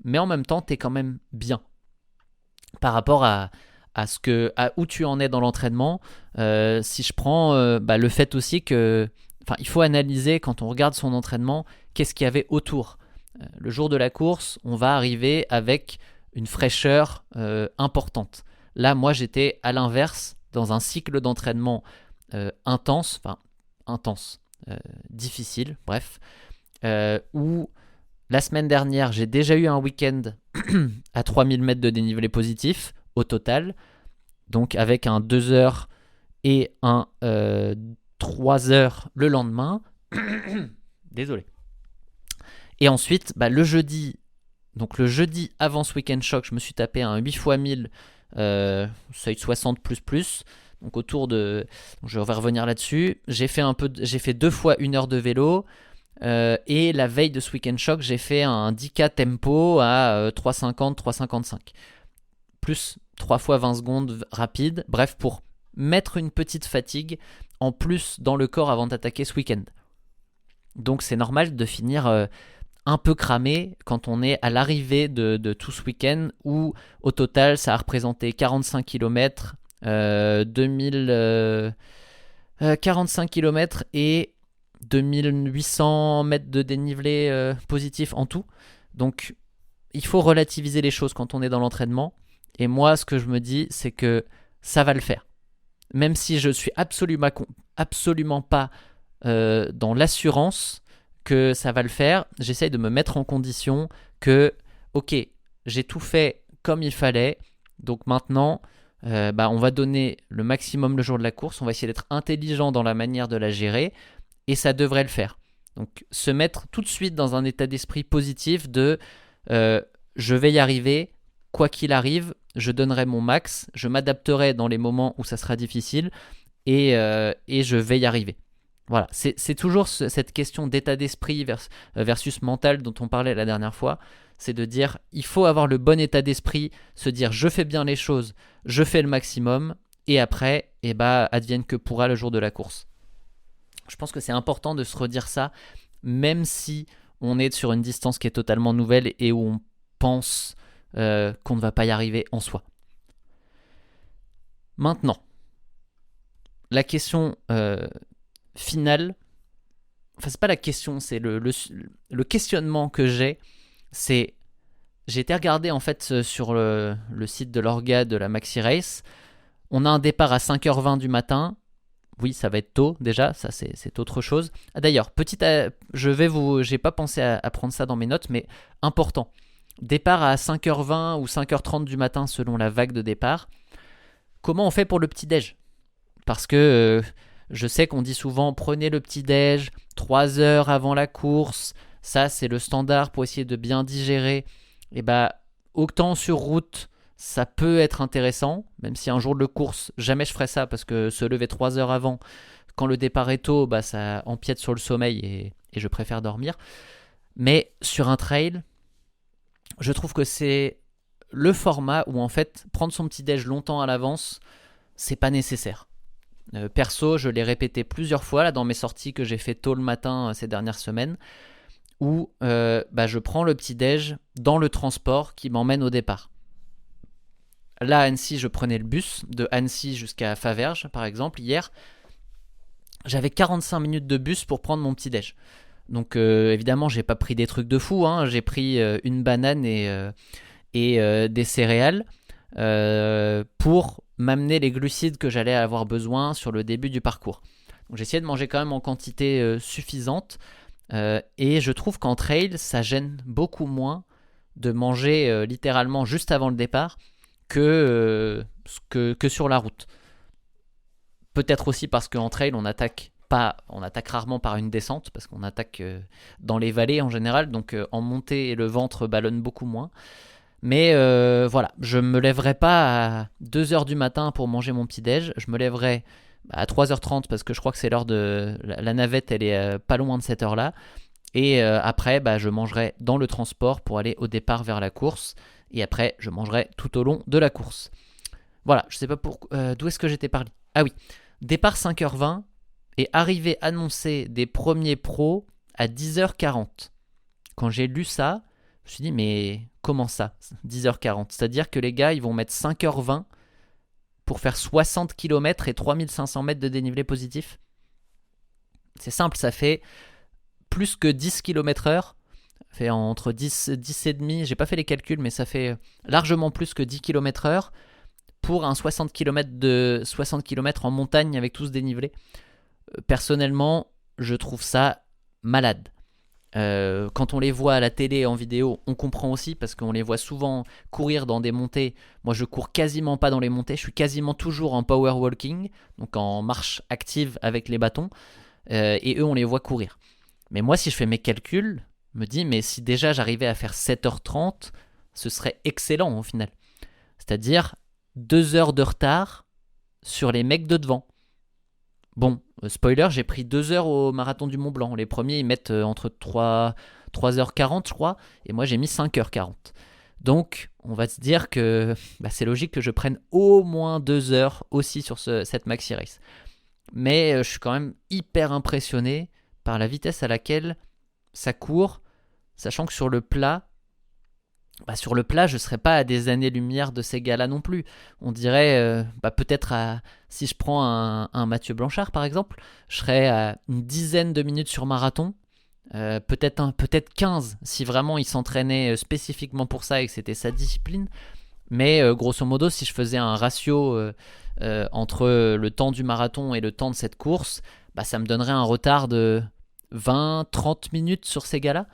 mais en même temps, t'es quand même bien par rapport à où tu en es dans l'entraînement. Si je prends le fait aussi que, il faut analyser quand on regarde son entraînement, qu'est-ce qu'il y avait autour. Le jour de la course, on va arriver avec une fraîcheur importante. Là, moi, j'étais à l'inverse dans un cycle d'entraînement intense, difficile, bref, où la semaine dernière, j'ai déjà eu un week-end à 3000 mètres de dénivelé positif au total, donc avec un 2 heures et un 3 heures le lendemain. Désolé. Et ensuite, le jeudi, donc le jeudi avant ce week-end choc, je me suis tapé un 8 x 1000 seuil 60++. Donc autour de... Je vais revenir là-dessus. J'ai fait 2 fois 1 heure de vélo. Et la veille de ce week-end choc, j'ai fait un 10K tempo à 3,50, 3,55. Plus 3 fois 20 secondes rapide. Bref, pour mettre une petite fatigue en plus dans le corps avant d'attaquer ce week-end. Donc c'est normal de finir un peu cramé quand on est à l'arrivée de tout ce week-end où au total ça a représenté 45 km, 45 km et 2800 mètres de dénivelé positif en tout. Donc il faut relativiser les choses quand on est dans l'entraînement. Et moi, ce que je me dis, c'est que ça va le faire. Même si je suis absolument pas dans l'assurance que ça va le faire, j'essaye de me mettre en condition que, ok, j'ai tout fait comme il fallait. Donc maintenant, on va donner le maximum le jour de la course. On va essayer d'être intelligent dans la manière de la gérer. Et ça devrait le faire. Donc se mettre tout de suite dans un état d'esprit positif de je vais y arriver, quoi qu'il arrive, je donnerai mon max, je m'adapterai dans les moments où ça sera difficile et je vais y arriver. Voilà, c'est toujours cette question d'état d'esprit versus mental dont on parlait la dernière fois. C'est de dire, il faut avoir le bon état d'esprit, se dire je fais bien les choses, je fais le maximum et après, advienne que pourra le jour de la course. Je pense que c'est important de se redire ça, même si on est sur une distance qui est totalement nouvelle et où on pense qu'on ne va pas y arriver en soi. Maintenant, la question finale, c'est pas la question, c'est le questionnement que j'ai, c'est j'ai été regardé en fait sur le site de l'orga de la Maxi Race. On a un départ à 5h20 du matin. Oui, ça va être tôt déjà, ça c'est autre chose. Ah, d'ailleurs, j'ai pas pensé à prendre ça dans mes notes, mais important. Départ à 5h20 ou 5h30 du matin selon la vague de départ. Comment on fait pour le petit-déj ? Parce que je sais qu'on dit souvent prenez le petit-déj 3 heures avant la course, Ça, c'est le standard pour essayer de bien digérer. Et autant sur route, ça peut être intéressant, même si un jour de course, jamais je ferai ça parce que se lever 3 heures avant, quand le départ est tôt, ça empiète sur le sommeil et je préfère dormir. Mais sur un trail, je trouve que c'est le format où en fait prendre son petit déj longtemps à l'avance, c'est pas nécessaire. Perso, je l'ai répété plusieurs fois là dans mes sorties que j'ai fait tôt le matin ces dernières semaines, où je prends le petit déj dans le transport qui m'emmène au départ. Là à Annecy, je prenais le bus de Annecy jusqu'à Faverges par exemple. Hier, j'avais 45 minutes de bus pour prendre mon petit déj. Donc évidemment, j'ai pas pris des trucs de fou, hein. J'ai pris une banane et des céréales pour m'amener les glucides que j'allais avoir besoin sur le début du parcours. Donc j'ai essayé de manger quand même en quantité suffisante et je trouve qu'en trail, ça gêne beaucoup moins de manger littéralement juste avant le départ que sur la route. Peut-être aussi parce qu'en trail, on attaque rarement par une descente, parce qu'on attaque dans les vallées en général, donc en montée, le ventre ballonne beaucoup moins. Mais voilà, je ne me lèverai pas à 2h du matin pour manger mon petit-déj, je me lèverai à 3h30 parce que je crois que c'est l'heure de... La navette, elle est pas loin de cette heure-là. Et après, je mangerai dans le transport pour aller au départ vers la course. Et après, je mangerai tout au long de la course. Voilà, je sais pas d'où est-ce que j'étais parlé. Ah oui, départ 5h20 et arrivée annoncée des premiers pros à 10h40. Quand j'ai lu ça, je me suis dit, mais comment ça, 10h40 ? C'est-à-dire que les gars, ils vont mettre 5h20 pour faire 60 km et 3500 mètres de dénivelé positif. C'est simple, ça fait plus que 10 km/h. Ça fait entre 10 et demi, j'ai pas fait les calculs, mais ça fait largement plus que 10 km/h pour un 60 km en montagne avec tout ce dénivelé. Personnellement, je trouve ça malade. Quand on les voit à la télé en vidéo, on comprend aussi parce qu'on les voit souvent courir dans des montées. Moi, je cours quasiment pas dans les montées, je suis quasiment toujours en power walking, donc en marche active avec les bâtons, et eux, on les voit courir. Mais moi, si je fais mes calculs, je me dis, mais si déjà j'arrivais à faire 7h30, ce serait excellent au final. C'est-à-dire 2 heures de retard sur les mecs de devant. Bon, spoiler, j'ai pris 2 heures au marathon du Mont Blanc. Les premiers, ils mettent entre 3h40, je crois, et moi, j'ai mis 5h40. Donc, on va se dire que c'est logique que je prenne au moins 2 heures aussi sur cette maxi race. Mais je suis quand même hyper impressionné par la vitesse à laquelle ça court, sachant que sur le plat, je ne serais pas à des années-lumière de ces gars-là non plus. On dirait, peut-être si je prends un Mathieu Blanchard par exemple, je serais à une dizaine de minutes sur marathon, peut-être 15 si vraiment il s'entraînait spécifiquement pour ça et que c'était sa discipline. Mais grosso modo, si je faisais un ratio entre le temps du marathon et le temps de cette course, ça me donnerait un retard de 20-30 minutes sur ces gars-là.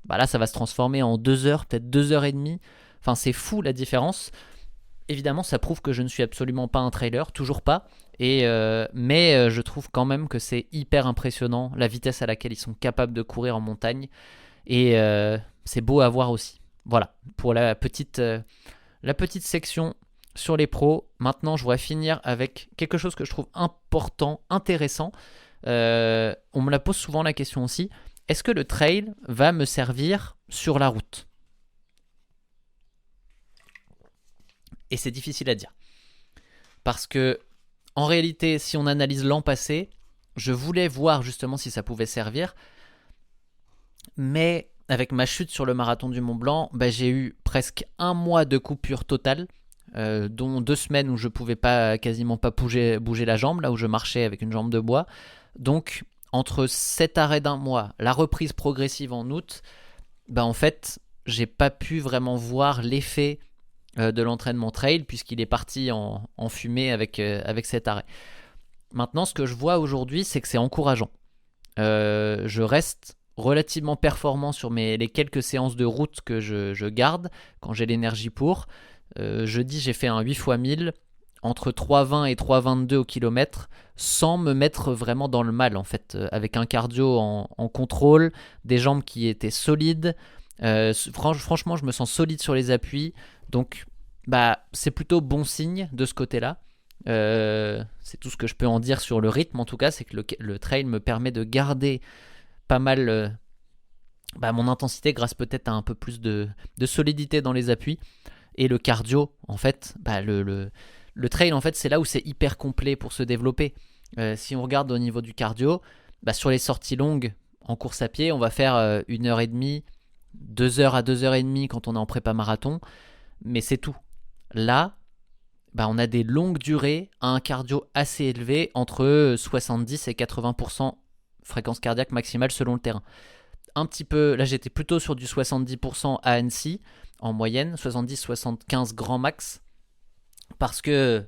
Là, ça va se transformer en 2 heures, peut-être 2 heures et demie. Enfin, c'est fou la différence. Évidemment, ça prouve que je ne suis absolument pas un trailer, toujours pas. Mais je trouve quand même que c'est hyper impressionnant la vitesse à laquelle ils sont capables de courir en montagne. Et c'est beau à voir aussi. Voilà, pour la petite section sur les pros. Maintenant, je voudrais finir avec quelque chose que je trouve important, intéressant. On me la pose souvent la question aussi. Est-ce que le trail va me servir sur la route ? Et c'est difficile à dire. Parce que, en réalité, si on analyse l'an passé, je voulais voir justement si ça pouvait servir. Mais avec ma chute sur le marathon du Mont Blanc, j'ai eu presque 1 mois de coupure totale, dont 2 semaines où je ne pouvais quasiment pas bouger la jambe, là où je marchais avec une jambe de bois. Donc, entre cet arrêt d'1 mois, la reprise progressive en août, en fait, j'ai pas pu vraiment voir l'effet de l'entraînement trail puisqu'il est parti en fumée avec cet arrêt. Maintenant, ce que je vois aujourd'hui, c'est que c'est encourageant. Je reste relativement performant sur les quelques séances de route que je garde quand j'ai l'énergie pour. Jeudi, j'ai fait un 8 x 1000 entre 3,20 et 3,22 au kilomètre sans me mettre vraiment dans le mal en fait, avec un cardio en contrôle, des jambes qui étaient solides. Franchement, je me sens solide sur les appuis, donc c'est plutôt bon signe de ce côté-là. C'est tout ce que je peux en dire sur le rythme. En tout cas, c'est que le trail me permet de garder pas mal mon intensité grâce peut-être à un peu plus de solidité dans les appuis. Et le cardio, en fait, le trail, en fait, c'est là où c'est hyper complet pour se développer. Si on regarde au niveau du cardio, sur les sorties longues en course à pied, on va faire 1h30, 2h à 2h30 quand on est en prépa marathon, mais c'est tout. Là, on a des longues durées à un cardio assez élevé, entre 70 et 80% fréquence cardiaque maximale selon le terrain. Un petit peu, là j'étais plutôt sur du 70% à Annecy, en moyenne, 70-75 grand max, parce que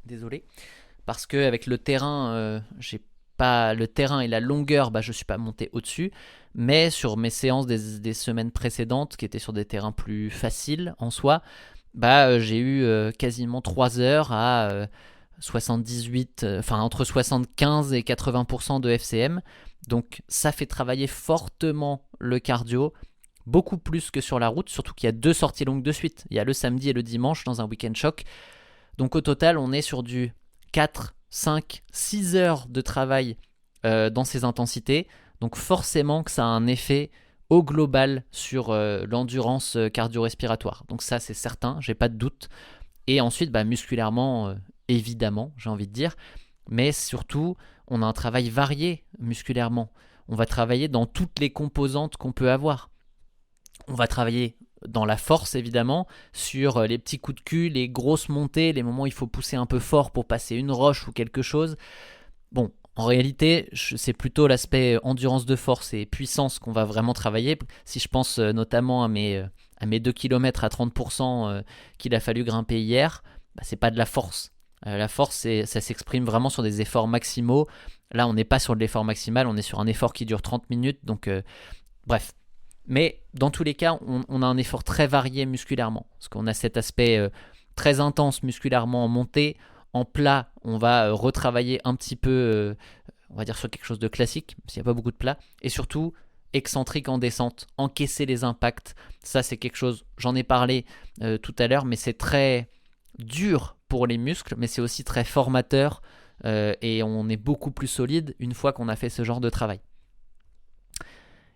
désolé, parce que avec le terrain, j'ai pas le terrain et la longueur, je suis pas monté au-dessus, mais sur mes séances des semaines précédentes, qui étaient sur des terrains plus faciles en soi, j'ai eu quasiment 3 heures à 78, entre 75 et 80% de FCM, donc ça fait travailler fortement le cardio, beaucoup plus que sur la route, surtout qu'il y a 2 sorties longues de suite. Il y a le samedi et le dimanche dans un week-end choc. Donc au total, on est sur du 4, 5, 6 heures de travail dans ces intensités. Donc forcément que ça a un effet au global sur l'endurance cardio-respiratoire. Donc ça, c'est certain, j'ai pas de doute. Et ensuite, musculairement, évidemment, j'ai envie de dire. Mais surtout, on a un travail varié musculairement. On va travailler dans toutes les composantes qu'on peut avoir. On va travailler dans la force évidemment, sur les petits coups de cul, les grosses montées, les moments où il faut pousser un peu fort pour passer une roche ou quelque chose. Bon, en réalité, c'est plutôt l'aspect endurance de force et puissance qu'on va vraiment travailler. Si je pense notamment à mes 2 km à 30% qu'il a fallu grimper hier, c'est pas de la force. La force, ça s'exprime vraiment sur des efforts maximaux. Là, on n'est pas sur de l'effort maximal, on est sur un effort qui dure 30 minutes. Donc, bref. Mais dans tous les cas, on a un effort très varié musculairement. Parce qu'on a cet aspect très intense musculairement en montée. En plat, on va retravailler un petit peu, on va dire sur quelque chose de classique, s'il n'y a pas beaucoup de plat. Et surtout, excentrique en descente, encaisser les impacts. Ça, c'est quelque chose, j'en ai parlé tout à l'heure, mais c'est très dur pour les muscles, mais c'est aussi très formateur. Et on est beaucoup plus solide une fois qu'on a fait ce genre de travail.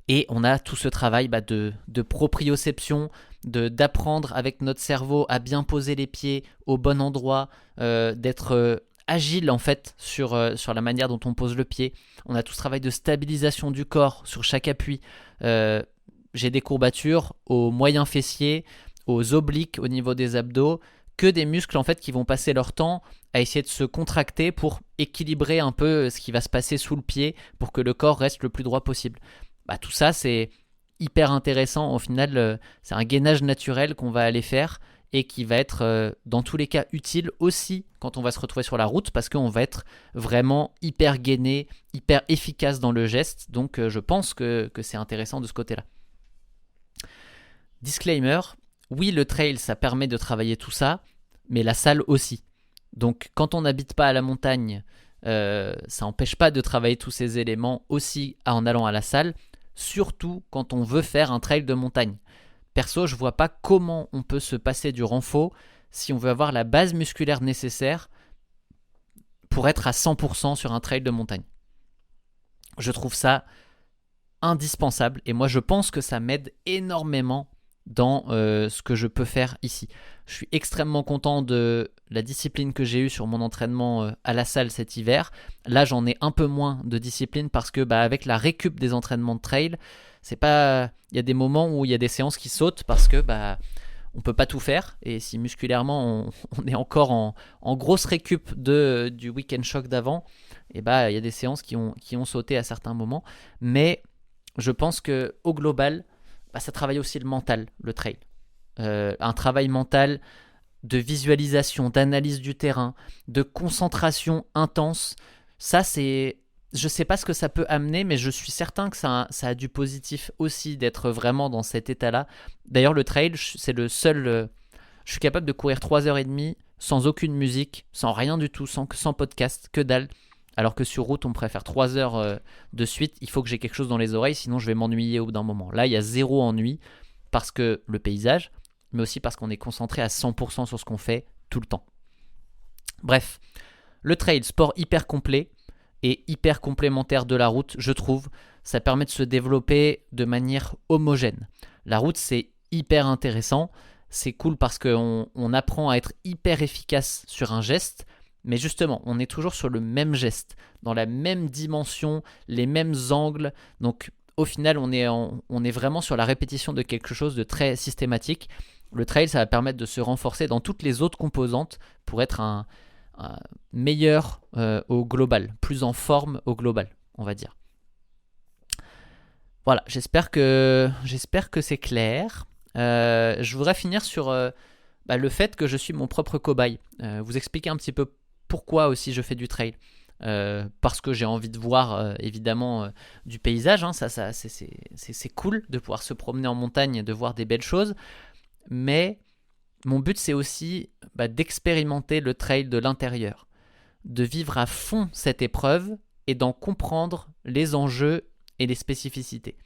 Et on a tout ce travail de proprioception, d'apprendre avec notre cerveau à bien poser les pieds au bon endroit, d'être agile en fait sur la manière dont on pose le pied. On a tout ce travail de stabilisation du corps sur chaque appui. J'ai des courbatures aux moyens fessiers, aux obliques au niveau des abdos, que des muscles en fait qui vont passer leur temps à essayer de se contracter pour équilibrer un peu ce qui va se passer sous le pied pour que le corps reste le plus droit possible. Tout ça, c'est hyper intéressant. Au final, c'est un gainage naturel qu'on va aller faire et qui va être dans tous les cas utile aussi quand on va se retrouver sur la route parce qu'on va être vraiment hyper gainé, hyper efficace dans le geste. Donc, je pense que c'est intéressant de ce côté-là. Disclaimer, oui, le trail, ça permet de travailler tout ça, mais la salle aussi. Donc, quand on n'habite pas à la montagne, ça n'empêche pas de travailler tous ces éléments aussi en allant à la salle, surtout quand on veut faire un trail de montagne. Perso, je vois pas comment on peut se passer du renfo si on veut avoir la base musculaire nécessaire pour être à 100% sur un trail de montagne. Je trouve ça indispensable et moi je pense que ça m'aide énormément dans ce que je peux faire ici. Je suis extrêmement content de la discipline que j'ai eue sur mon entraînement à la salle cet hiver. Là, j'en ai un peu moins de discipline parce que avec la récup des entraînements de trail, c'est pas, il y a des moments où il y a des séances qui sautent parce que on peut pas tout faire et si musculairement on est encore en grosse récup du week-end choc d'avant, et il y a des séances qui ont sauté à certains moments. Mais je pense que au global, ça travaille aussi le mental, le trail. Un travail mental de visualisation, d'analyse du terrain, de concentration intense. Ça, c'est... Je sais pas ce que ça peut amener, mais je suis certain que ça a du positif aussi d'être vraiment dans cet état-là. D'ailleurs, le trail, c'est le seul... je suis capable de courir 3h30 sans aucune musique, sans rien du tout, sans podcast, que dalle. Alors que sur route, on préfère 3 heures de suite. Il faut que j'ai quelque chose dans les oreilles, sinon je vais m'ennuyer au bout d'un moment. Là, il y a zéro ennui parce que le paysage, mais aussi parce qu'on est concentré à 100% sur ce qu'on fait tout le temps. Bref, le trail, sport hyper complet et hyper complémentaire de la route, je trouve. Ça permet de se développer de manière homogène. La route, c'est hyper intéressant. C'est cool parce qu'on apprend à être hyper efficace sur un geste. Mais justement, on est toujours sur le même geste, dans la même dimension, les mêmes angles. Donc au final, on est vraiment sur la répétition de quelque chose de très systématique. Le trail, ça va permettre de se renforcer dans toutes les autres composantes pour être un meilleur au global, plus en forme au global, on va dire. Voilà, j'espère que c'est clair. Je voudrais finir sur le fait que je suis mon propre cobaye. Vous expliquer un petit peu pourquoi aussi je fais du trail. Parce que j'ai envie de voir évidemment du paysage, hein. C'est cool de pouvoir se promener en montagne et de voir des belles choses. Mais mon but, c'est aussi d'expérimenter le trail de l'intérieur, de vivre à fond cette épreuve et d'en comprendre les enjeux et les spécificités.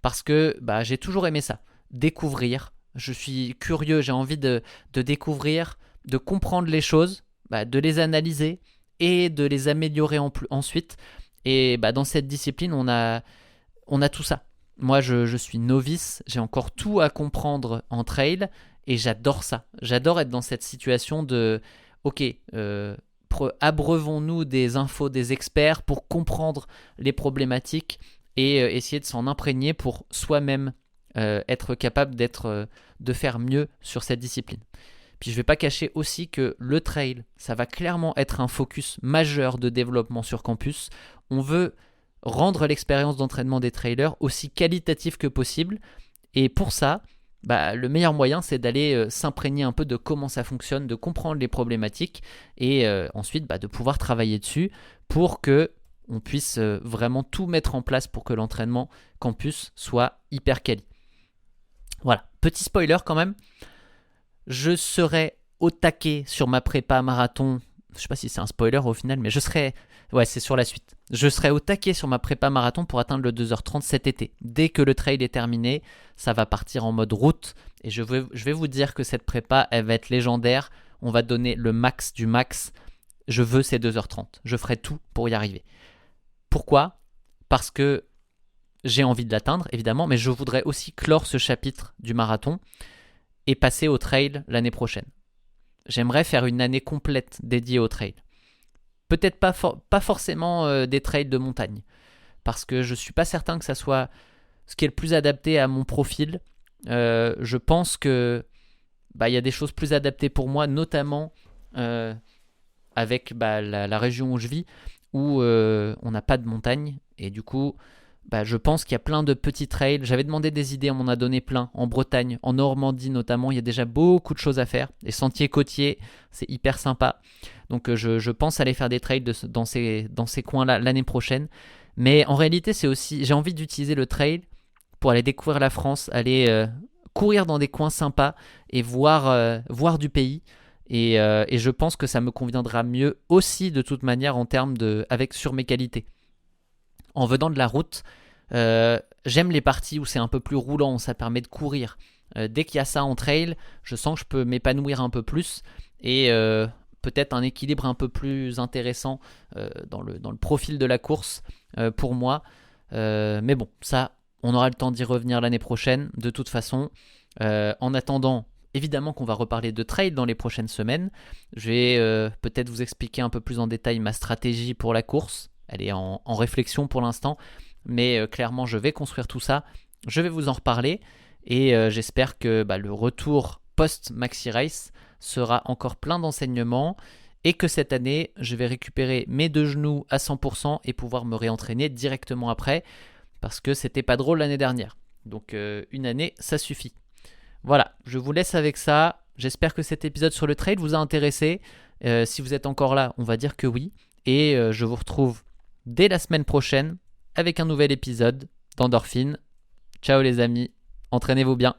Parce que j'ai toujours aimé ça, découvrir. Je suis curieux, j'ai envie de découvrir, de comprendre les choses, de les analyser et de les améliorer ensuite. Et dans cette discipline, on a tout ça. Moi, je suis novice, j'ai encore tout à comprendre en trail et j'adore ça. J'adore être dans cette situation de ok, abreuvons-nous des infos des experts pour comprendre les problématiques et essayer de s'en imprégner pour soi-même être capable de faire mieux sur cette discipline. Puis je ne vais pas cacher aussi que le trail, ça va clairement être un focus majeur de développement sur campus. On veut rendre l'expérience d'entraînement des trailers aussi qualitative que possible. Et pour ça, le meilleur moyen, c'est d'aller s'imprégner un peu de comment ça fonctionne, de comprendre les problématiques et ensuite de pouvoir travailler dessus pour que on puisse vraiment tout mettre en place pour que l'entraînement campus soit hyper quali. Voilà, petit spoiler quand même. Je serai au taquet sur ma prépa marathon. Je ne sais pas si c'est un spoiler au final, mais c'est sur la suite. Je serai au taquet sur ma prépa marathon pour atteindre le 2h30 cet été. Dès que le trail est terminé, ça va partir en mode route. Et je vais vous dire que cette prépa, elle va être légendaire. On va donner le max du max. Je veux ces 2h30. Je ferai tout pour y arriver. Pourquoi ? Parce que j'ai envie de l'atteindre, évidemment, mais je voudrais aussi clore ce chapitre du marathon et passer au trail l'année prochaine. J'aimerais faire une année complète dédiée au trail. Peut-être pas forcément des trails de montagne, parce que je ne suis pas certain que ça soit ce qui est le plus adapté à mon profil. Je pense que y a des choses plus adaptées pour moi, notamment avec la région où je vis, où on n'a pas de montagne, et du coup je pense qu'il y a plein de petits trails. J'avais demandé des idées, on m'en a donné plein. En Bretagne, en Normandie notamment, il y a déjà beaucoup de choses à faire. Les sentiers côtiers, c'est hyper sympa. Donc je pense aller faire des trails dans ces coins-là l'année prochaine. Mais en réalité, c'est aussi, j'ai envie d'utiliser le trail pour aller découvrir la France, aller courir dans des coins sympas et voir du pays. Et je pense que ça me conviendra mieux aussi de toute manière en termes sur mes qualités. En venant de la route, j'aime les parties où c'est un peu plus roulant, ça permet de courir. Dès qu'il y a ça en trail, je sens que je peux m'épanouir un peu plus et peut-être un équilibre un peu plus intéressant dans le profil de la course pour moi. Mais bon, ça, on aura le temps d'y revenir l'année prochaine, de toute façon. En attendant, évidemment qu'on va reparler de trail dans les prochaines semaines. Je vais peut-être vous expliquer un peu plus en détail ma stratégie pour la course. Elle est en réflexion pour l'instant, mais clairement je vais construire tout ça, je vais vous en reparler et j'espère que le retour post-Maxi Race sera encore plein d'enseignements et que cette année je vais récupérer mes 2 genoux à 100% et pouvoir me réentraîner directement après parce que c'était pas drôle l'année dernière. Donc une année ça suffit. Voilà, je vous laisse avec ça, j'espère que cet épisode sur le trail vous a intéressé. Si vous êtes encore là, on va dire que oui et je vous retrouve dès la semaine prochaine avec un nouvel épisode d'Endorphine. Ciao les amis, entraînez-vous bien.